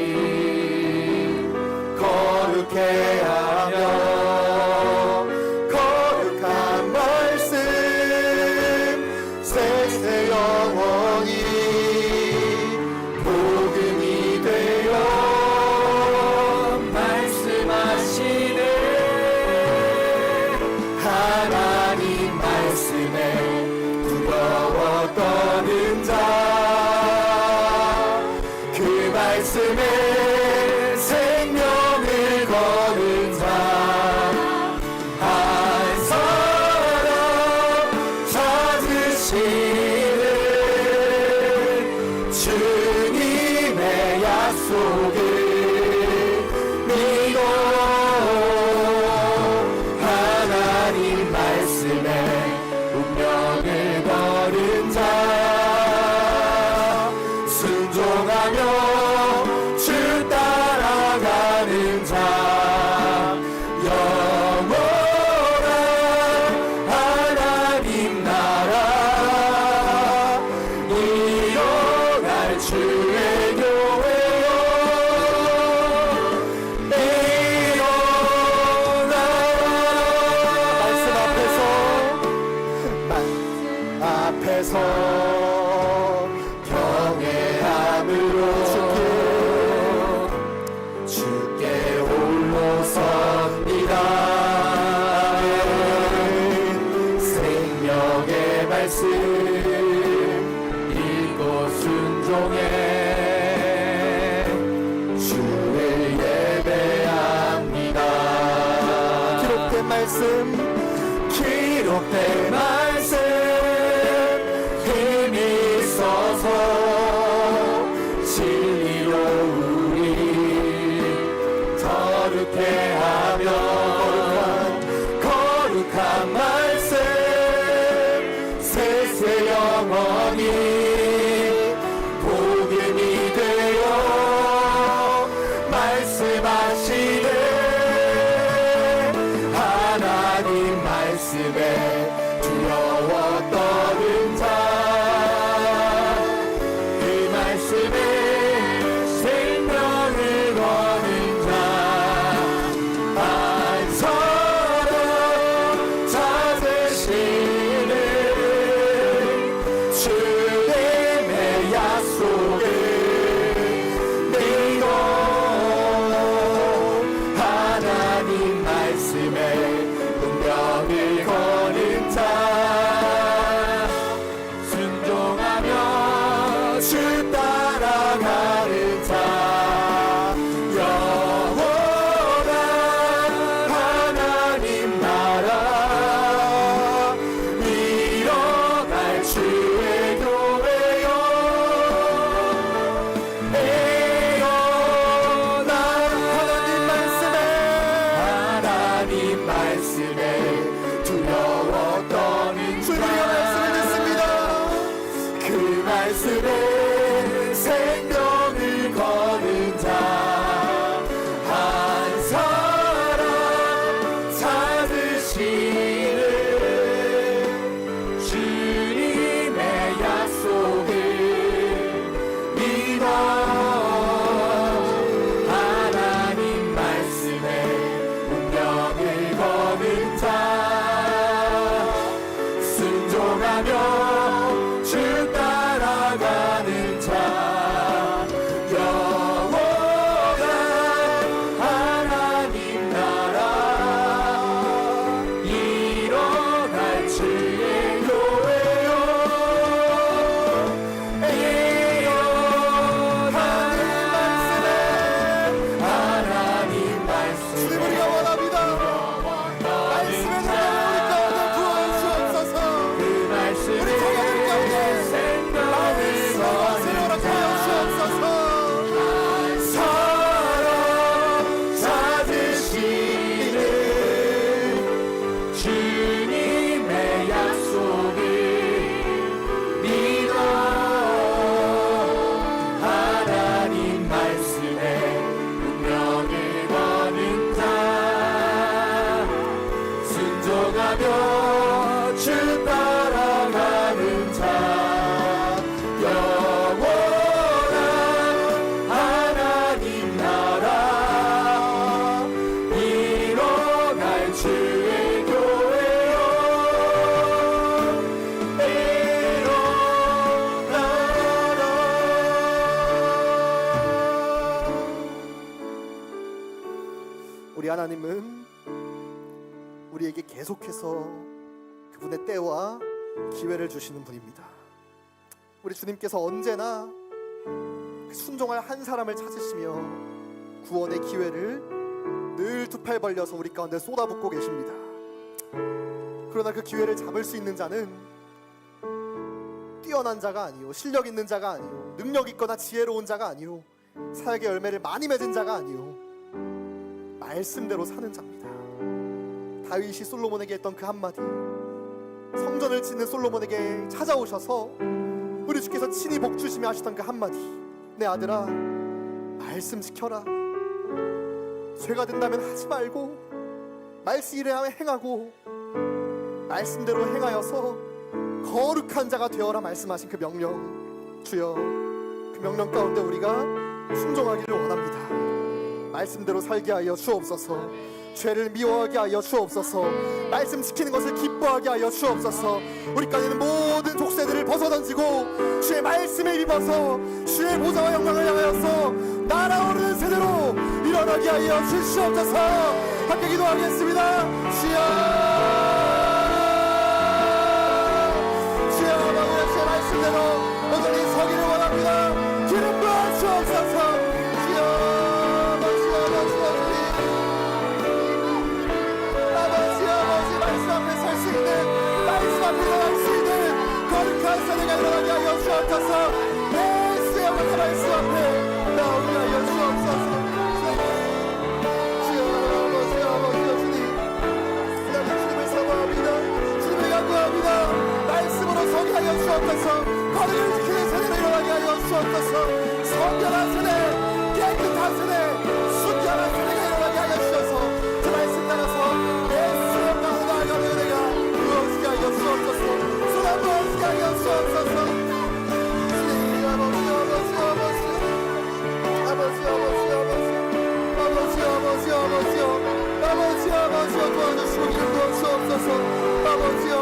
B: 거룩해 하며 거룩한 말씀 세세 영원히 복음이 되어 말씀하시네. 하나님 말씀에 두려워 떠는 자 그 말씀에 생명을 거는 자 한 사람 찾으시는 주님의 약속을 믿어 하나님 말씀에 운명을 거는 자 순종하며 주 따라가는 자 영원한 하나님 나라 일어날 주의 교회여 일어나라. 말씀 앞에서 경외함으로 주께 홀로 섭니다. 생명의 말씀 읽고 순종해 주를 예배합니다. 기록된 말씀 힘이 있어서 진리로 우리 거룩해 하며 거룩한 말씀 세세 영원히 복음이 되어 말씀하시네. 하나님 말씀에 두려워 떠는 자 그 말씀에 생명을 거는 자 한 사람 찾으시는 주의 순종하며 주 따라가는 자 영원한 하나님 나라 이뤄갈 주의 교회요 하나님 말씀에 주님 우리가 원합니다. 말씀의 능력을 우리 가운데 부어주옵소서. 그 말씀을 우리 자녀들 가운데 마음을 새로운 하여 주옵소서. 사랑 찾으시는 주님의 약속을 믿어 하나님 말씀에 운명을 거는 자 순종하며 주 따라가는 자 영원한 하나님 나라 이뤄갈 주의 교회요 우리 하나님은 우리에게 계속해서 그분의 때와 기회를 주시는 분입니다. 우리 주님께서 언제나 그 순종할 한 사람을 찾으시며 구원의 기회를 늘 두 팔 벌려서 우리 가운데 쏟아붓고 계십니다. 그러나 그 기회를 잡을 수 있는 자는 뛰어난 자가 아니요 실력 있는 자가 아니요 능력 있거나 지혜로운 자가 아니요 사역의 열매를 많이 맺은 자가 아니요 말씀대로 사는 자입니다. 다윗이 솔로몬에게 했던 그 한마디, 성전을 짓는 솔로몬에게 찾아오셔서 우리 주께서 친히 복주시며 하시던 그 한마디, 내 아들아 말씀 지켜라. 죄가 된다면 하지 말고 말씀 이래 행하고 말씀대로 행하여서 거룩한 자가 되어라 말씀하신 그 명령, 주여 그 명령 가운데 우리가 순종하기를 원합니다. 말씀대로 살게 하여 주옵소서. 죄를 미워하게 하여 주옵소서. 말씀 지키는 것을 기뻐하게 하여 주옵소서. 우리 가운데 있는 모든 족쇄들을 벗어던지고 주의 말씀에 입어서 주의 보좌와 영광을 향하여서 날아오르는 세대로 일어나게 하여 주시옵소서. 함께 기도하겠습니다. 주여 주여 아버지의 주의 말씀대로 여전히 서기를 원합니다. 기름 부어 주옵소서. 거룩한 세대가 일어나게 하여 주옵소서. 예수의 영광의 말씀 앞에 나오게 하여 주옵소서. 주여 아버지 주님 나는 주님을 사모합니다. 주님을 간구합니다. 말씀으로 서게 하여 주옵소서. 거룩을 지키는 세대로 일어나게 하여 주옵소서. 성결한 세대, 깨끗한 세대, 순결한 세대가 일어나게 하여 주셔서 그 말씀 따라서 예수의 영광을 나아가는 은혜가 이루어지게 하여 주옵소서. 아버지 하여 주옵소서. 아버지 도와주시고 기름 부어 주옵소서. 아버지 주님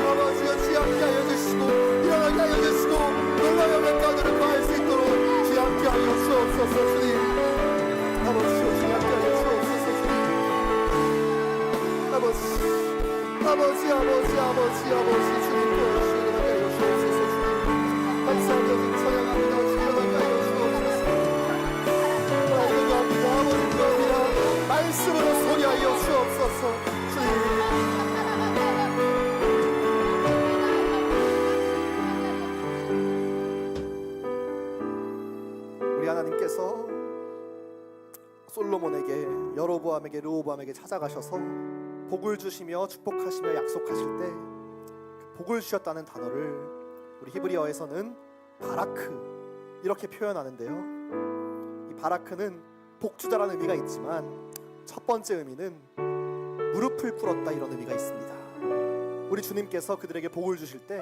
B: 아버지여 지향케 하여 주시고 일어나게 하여 주시고 놀라운 영광들을 더할 수 있도록 지향케 하여 주옵소서. 주님 아버지여 지향케 하여 주옵소서. 주님 아버지 주님 도와주시고 일어나게 하여 주옵소서. 주님 감사합니다. 찬양합니다. 주님 일어나게 하여 주옵소서. 감사합니다. 아버지 감사합니다. 말씀으로 서게 하여 주옵소서. 주님 우리 하나님께서 솔로몬에게 여로보암에게 르호보암에게 찾아가셔서 복을 주시며 축복하시며 약속하실 때 그 복을 주셨다는 단어를 우리 히브리어에서는 바라크 이렇게 표현하는데요. 이 바라크는 복주자라는 의미가 있지만 첫 번째 의미는 무릎을 꿇었다 이런 의미가 있습니다. 우리 주님께서 그들에게 복을 주실 때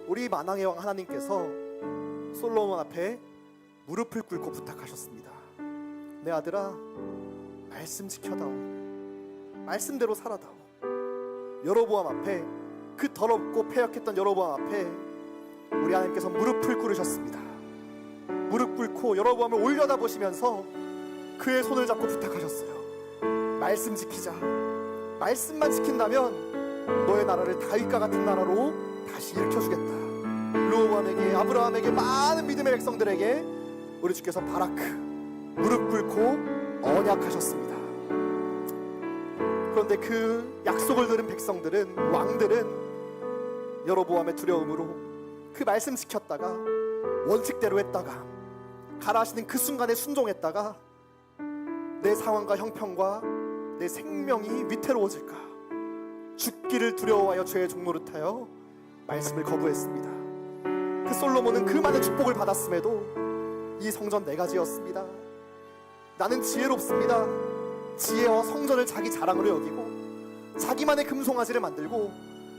B: 우리 만왕의 왕 하나님께서 솔로몬 앞에 무릎을 꿇고 부탁하셨습니다. 내 아들아 말씀 지켜다오. 말씀대로 살아다오. 여로보암 앞에, 그 더럽고 패역했던 여로보암 앞에 우리 하나님께서 무릎을 꿇으셨습니다. 무릎 꿇고 여로보암을 올려다보시면서 그의 손을 잡고 부탁하셨어요. 말씀 지키자. 말씀만 지킨다면 너의 나라를 다윗과 같은 나라로 다시 일으켜주겠다. 르호보암에게, 아브라함에게, 많은 믿음의 백성들에게 우리 주께서 바라크 무릎 꿇고 언약하셨습니다. 그런데 그 약속을 들은 백성들은, 왕들은 여로보암의 두려움으로 그 말씀 지켰다가 원칙대로 했다가 가라 하시는 그 순간에 순종했다가 내 상황과 형편과 내 생명이 위태로워질까, 죽기를 두려워하여 죄의 종로를 타여 말씀을 거부했습니다. 그 솔로몬은 그 많은 축복을 받았음에도 이 성전 내가 지었습니다. 나는 지혜롭습니다. 지혜와 성전을 자기 자랑으로 여기고 자기만의 금송아지를 만들고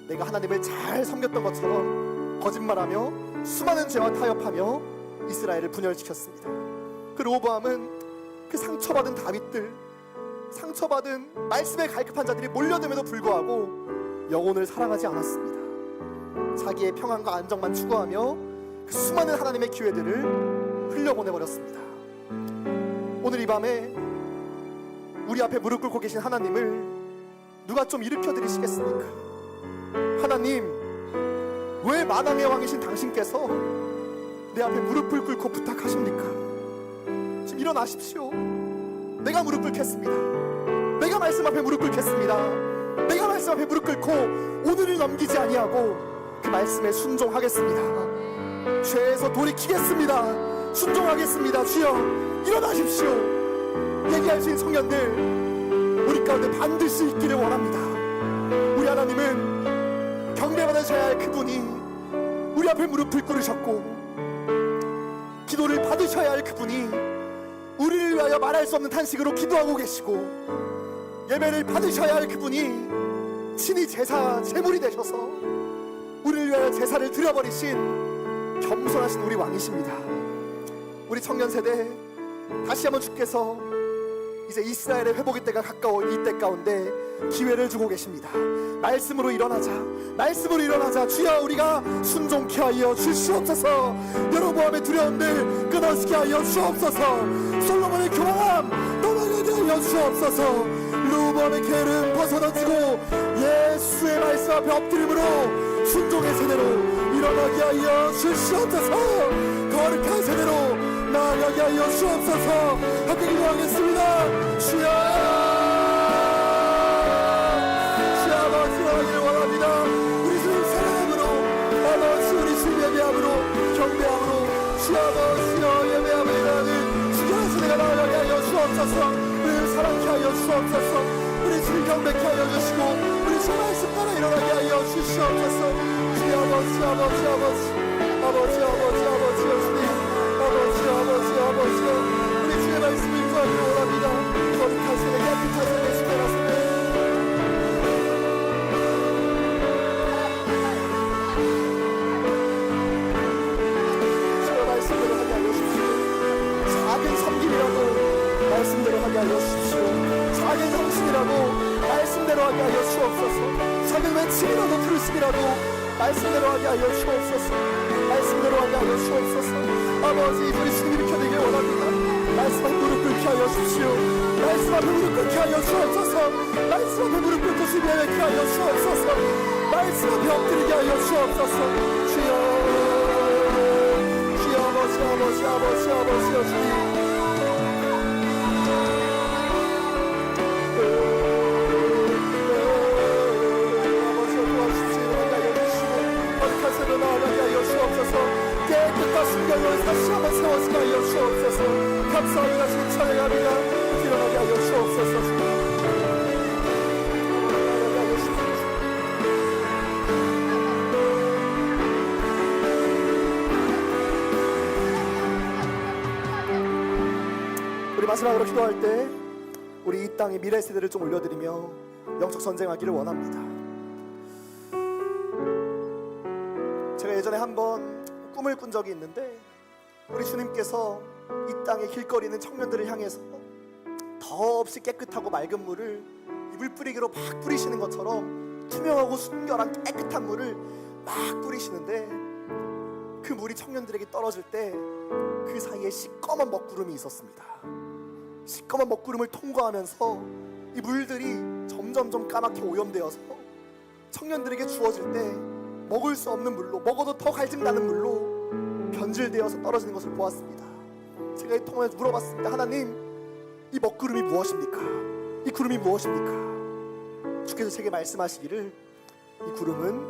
B: 내가 하나님을 잘 섬겼던 것처럼 거짓말하며 수많은 죄와 타협하며 이스라엘을 분열시켰습니다. 그 르호보암은 그 상처받은 다윗들, 상처받은 말씀에 갈급한 자들이 몰려듦에도 불구하고 영혼을 사랑하지 않았습니다. 자기의 평안과 안정만 추구하며 그 수많은 하나님의 기회들을 흘려보내버렸습니다. 오늘 이 밤에 우리 앞에 무릎 꿇고 계신 하나님을 누가 좀 일으켜드리시겠습니까? 하나님, 왜 마당의 왕이신 당신께서 내 앞에 무릎을 꿇고 부탁하십니까? 지금 일어나십시오. 내가 무릎 꿇겠습니다. 내가 말씀 앞에 무릎 꿇겠습니다. 내가 말씀 앞에 무릎 꿇고 오늘을 넘기지 아니하고 그 말씀에 순종하겠습니다. 죄에서 돌이키겠습니다. 순종하겠습니다. 주여, 일어나십시오. 얘기할 수 있는 청년들 우리 가운데 반드시 있기를 원합니다. 우리 하나님은 경배받으셔야 할 그분이 우리 앞에 무릎을 꿇으셨고, 기도를 받으셔야 할 그분이 우리를 위하여 말할 수 없는 탄식으로 기도하고 계시고, 예배를 받으셔야 할 그분이 친히 제물이 되셔서 우리를 위하여 제사를 드려버리신 겸손하신 우리 왕이십니다. 우리 청년 세대, 다시 한번 주께서 이제 이스라엘의 회복의 때가 가까운 이 때 가운데 기회를 주고 계십니다. 말씀으로 일어나자, 말씀으로 일어나자. 주여, 우리가 순종케 하여 주시옵소서. 여로보암의 두려움들 끊어지게 하여 주옵소서. 솔로몬의 교만함 떠나게 하여 주옵소서. 르호보암의 게으름 벗어던지고 예수의 말씀 앞에 엎드림으로 순종의 세대로 일어나게 하여 주시옵소서. 거룩한 세대로 나아가게 하여 주옵소서. 함께 기도하겠습니다. 주여, 기도하기를 원합니다. 우리 주님 사랑함으로, 아버지 우리 주님 예배함으로, 경배함으로, 주 아버지여 예배함을 일어나는 주님의 세대가 나아가게 하여 주옵소서. 우리를 사랑케 하여 주옵소서. 우리 주님 경배케 하여 주시고 우리 주 말씀 따라 일어나게 하여 주시옵소서. 주님 아버지, 아버지, 아버지, 아버지, 아버지, 아버지, 주님 아버지, 아버지, 아버지, 우리 주의 말씀을 인도하기를 원합니다. 거룩한 세대, 깨끗한 세대, 주의 말씀을 말씀대로 하게 하여 주십시오. 작은 성신이라도 말씀대로 하게 하여 주옵소서. 작은 외침이라도 부르심이라도 말씀대로 하게 하여 주옵소서. 말씀대로 하게 하여 주옵소서. 아버지, 우리 주님 일으켜드리길 원합니다. 말씀 앞에 무릎 꿇게 하여 주십시오. 말씀 앞에 무릎 꿇게 하여 주옵소서. 말씀 앞에 무릎 꿇고 주님에게 하여 주옵소서. 말씀 앞에 엎드리게 하여 주옵소서. 주여, 주여, 아버지, 아버지, 아버지, 아버지, 주님 깨끗한 순간을 다시 한번 세워지게 하여 주옵소서. 감사합니다. 주님 찬양합니다. 일어나게 하여 주옵소서. 우리 마지막으로 기도할 때 우리 이 땅의 미래 세대를 좀 올려드리며 영적 전쟁하기를 원합니다. 제가 예전에 한번 꿈을 꾼 적이 있는데, 우리 주님께서 이 땅의 길거리 있는 청년들을 향해서 더 더없이 깨끗하고 맑은 물을 이불 뿌리기로 막 뿌리시는 것처럼 투명하고 순결한 깨끗한 물을 막 뿌리시는데, 그 물이 청년들에게 떨어질 때 그 사이에 시꺼먼 먹구름이 있었습니다. 시꺼먼 먹구름을 통과하면서 이 물들이 점점점 까맣게 오염되어서 청년들에게 주어질 때 먹을 수 없는 물로, 먹어도 더 갈증나는 물로 변질되어서 떨어지는 것을 보았습니다. 제가 이 통화에서 물어봤습니다. 하나님, 이 먹구름이 무엇입니까? 이 구름이 무엇입니까? 주께서 제게 말씀하시기를, 이 구름은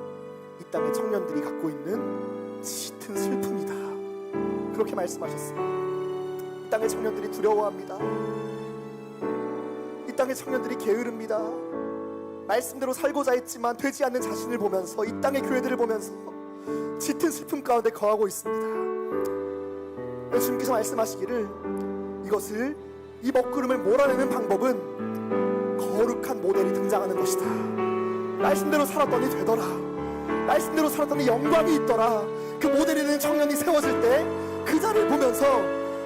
B: 이 땅의 청년들이 갖고 있는 짙은 슬픔이다, 그렇게 말씀하셨습니다. 이 땅의 청년들이 두려워합니다. 이 땅의 청년들이 게으릅니다. 말씀대로 살고자 했지만 되지 않는 자신을 보면서, 이 땅의 교회들을 보면서 짙은 슬픔 가운데 거하고 있습니다. 주님께서 말씀하시기를, 이것을, 이 먹구름을 몰아내는 방법은 거룩한 모델이 등장하는 것이다. 말씀대로 살았더니 되더라. 말씀대로 살았더니 영광이 있더라. 그 모델이 되는 청년이 세워질 때 그 자리를 보면서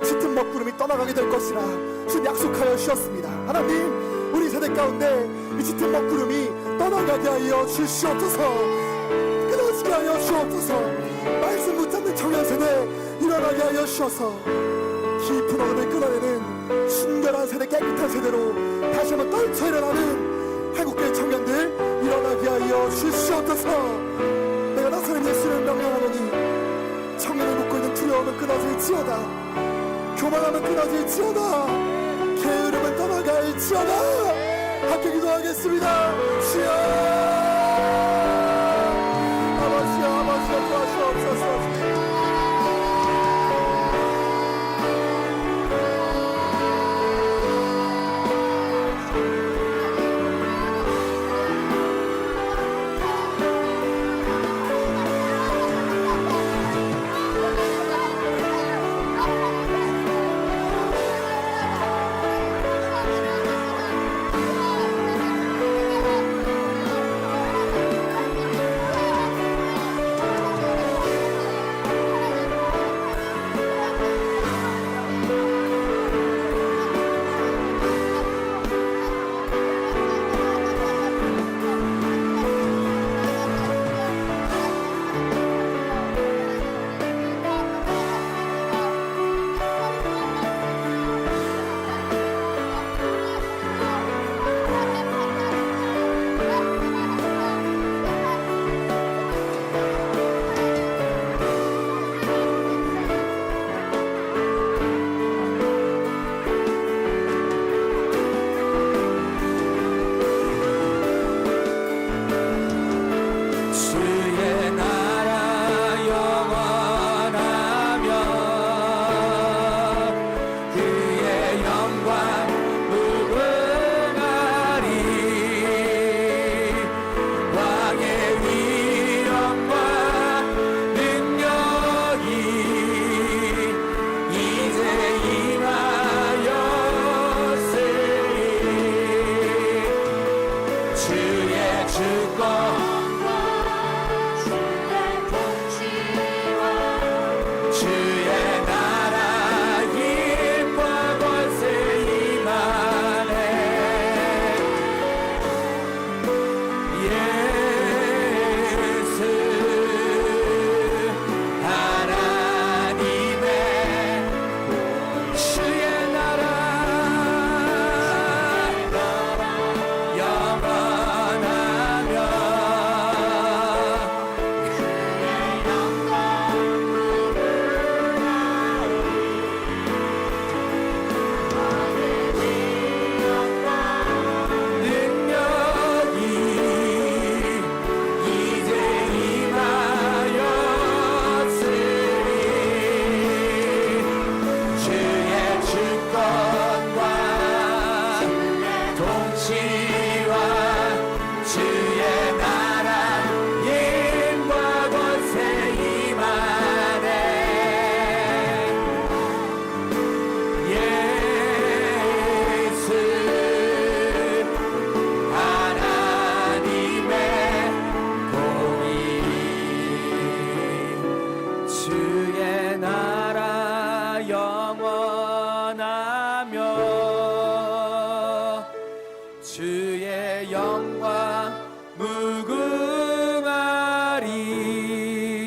B: 짙은 먹구름이 떠나가게 될 것이라 주님 약속하여 주셨습니다. 하나님, 우리 세대 가운데 이 짙은 먹구름이 떠나가게 하여 주시옵소서. 끊어지게 하여 주옵소서. 말씀 붙잡는 청년 세대 일어나게 하여 주셔서 깊은 어둠을 끊어내는 순결한 세대, 깨끗한 세대로 다시 한번 떨쳐 일어나는 한국교회 청년들 일어나게 하여 주시옵소서. 내가 나사렛 예수를 명령하노니 청년을 묶고 있는 두려움은 끊어질지어다. 교만함은 끊어질지어다. 게으름은 떠나갈지어다. 함께 기도하겠습니다. 주여, 아버지여, 아버지여, 도와주옵소서.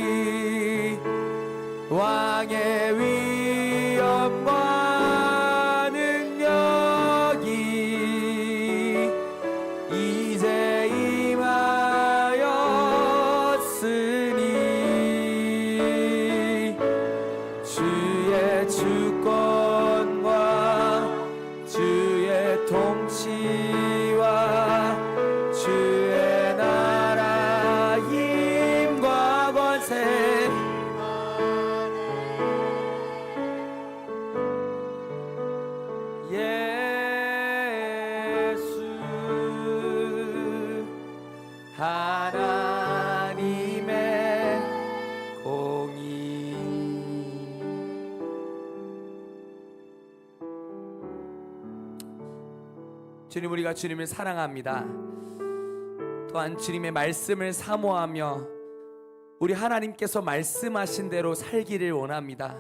C: 무궁하리 왕의 위엄과 능력이 이제 임하였으니 주의 주권과 주의 통치와 주의 나라 힘과 권세 예수 하나님의 공의. 주님, 우리가 주님을 사랑합니다. 또한 주님의 말씀을 사모하며 우리 하나님께서 말씀하신 대로 살기를 원합니다.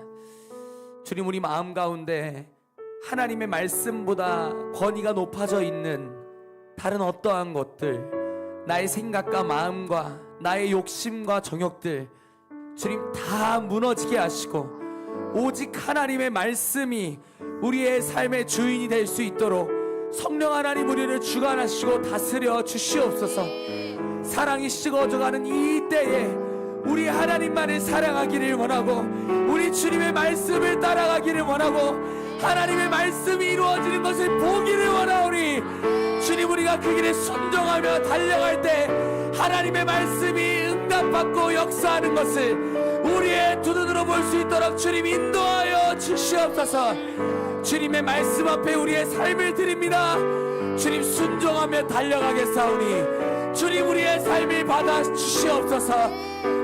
C: 주님, 우리 마음 가운데 하나님의 말씀보다 권위가 높아져 있는 다른 어떠한 것들, 나의 생각과 마음과 나의 욕심과 정욕들, 주님 다 무너지게 하시고 오직 하나님의 말씀이 우리의 삶의 주인이 될 수 있도록 성령 하나님 우리를 주관하시고 다스려 주시옵소서. 사랑이 식어져가는 이 때에 우리 하나님만을 사랑하기를 원하고 우리 주님의 말씀을 따라가기를 원하고 하나님의 말씀이 이루어지는 것을 보기를 원하오니 주님, 우리가 그 길에 순종하며 달려갈 때 하나님의 말씀이 응답받고 역사하는 것을 우리의 두 눈으로 볼 수 있도록 주님 인도하여 주시옵소서. 주님의 말씀 앞에 우리의 삶을 드립니다. 주님, 순종하며 달려가겠사오니 주님, 우리의 삶을 받아 주시옵소서.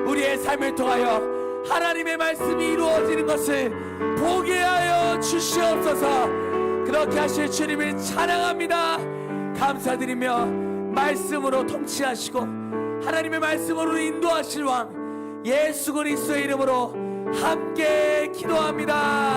C: 우리의 삶을 통하여 하나님의 말씀이 이루어지는 것을 보게 하여 주시옵소서. 그렇게 하실 주님을 찬양합니다. 감사드리며 말씀으로 통치하시고 하나님의 말씀으로 인도하실 왕 예수 그리스도의 이름으로 함께 기도합니다.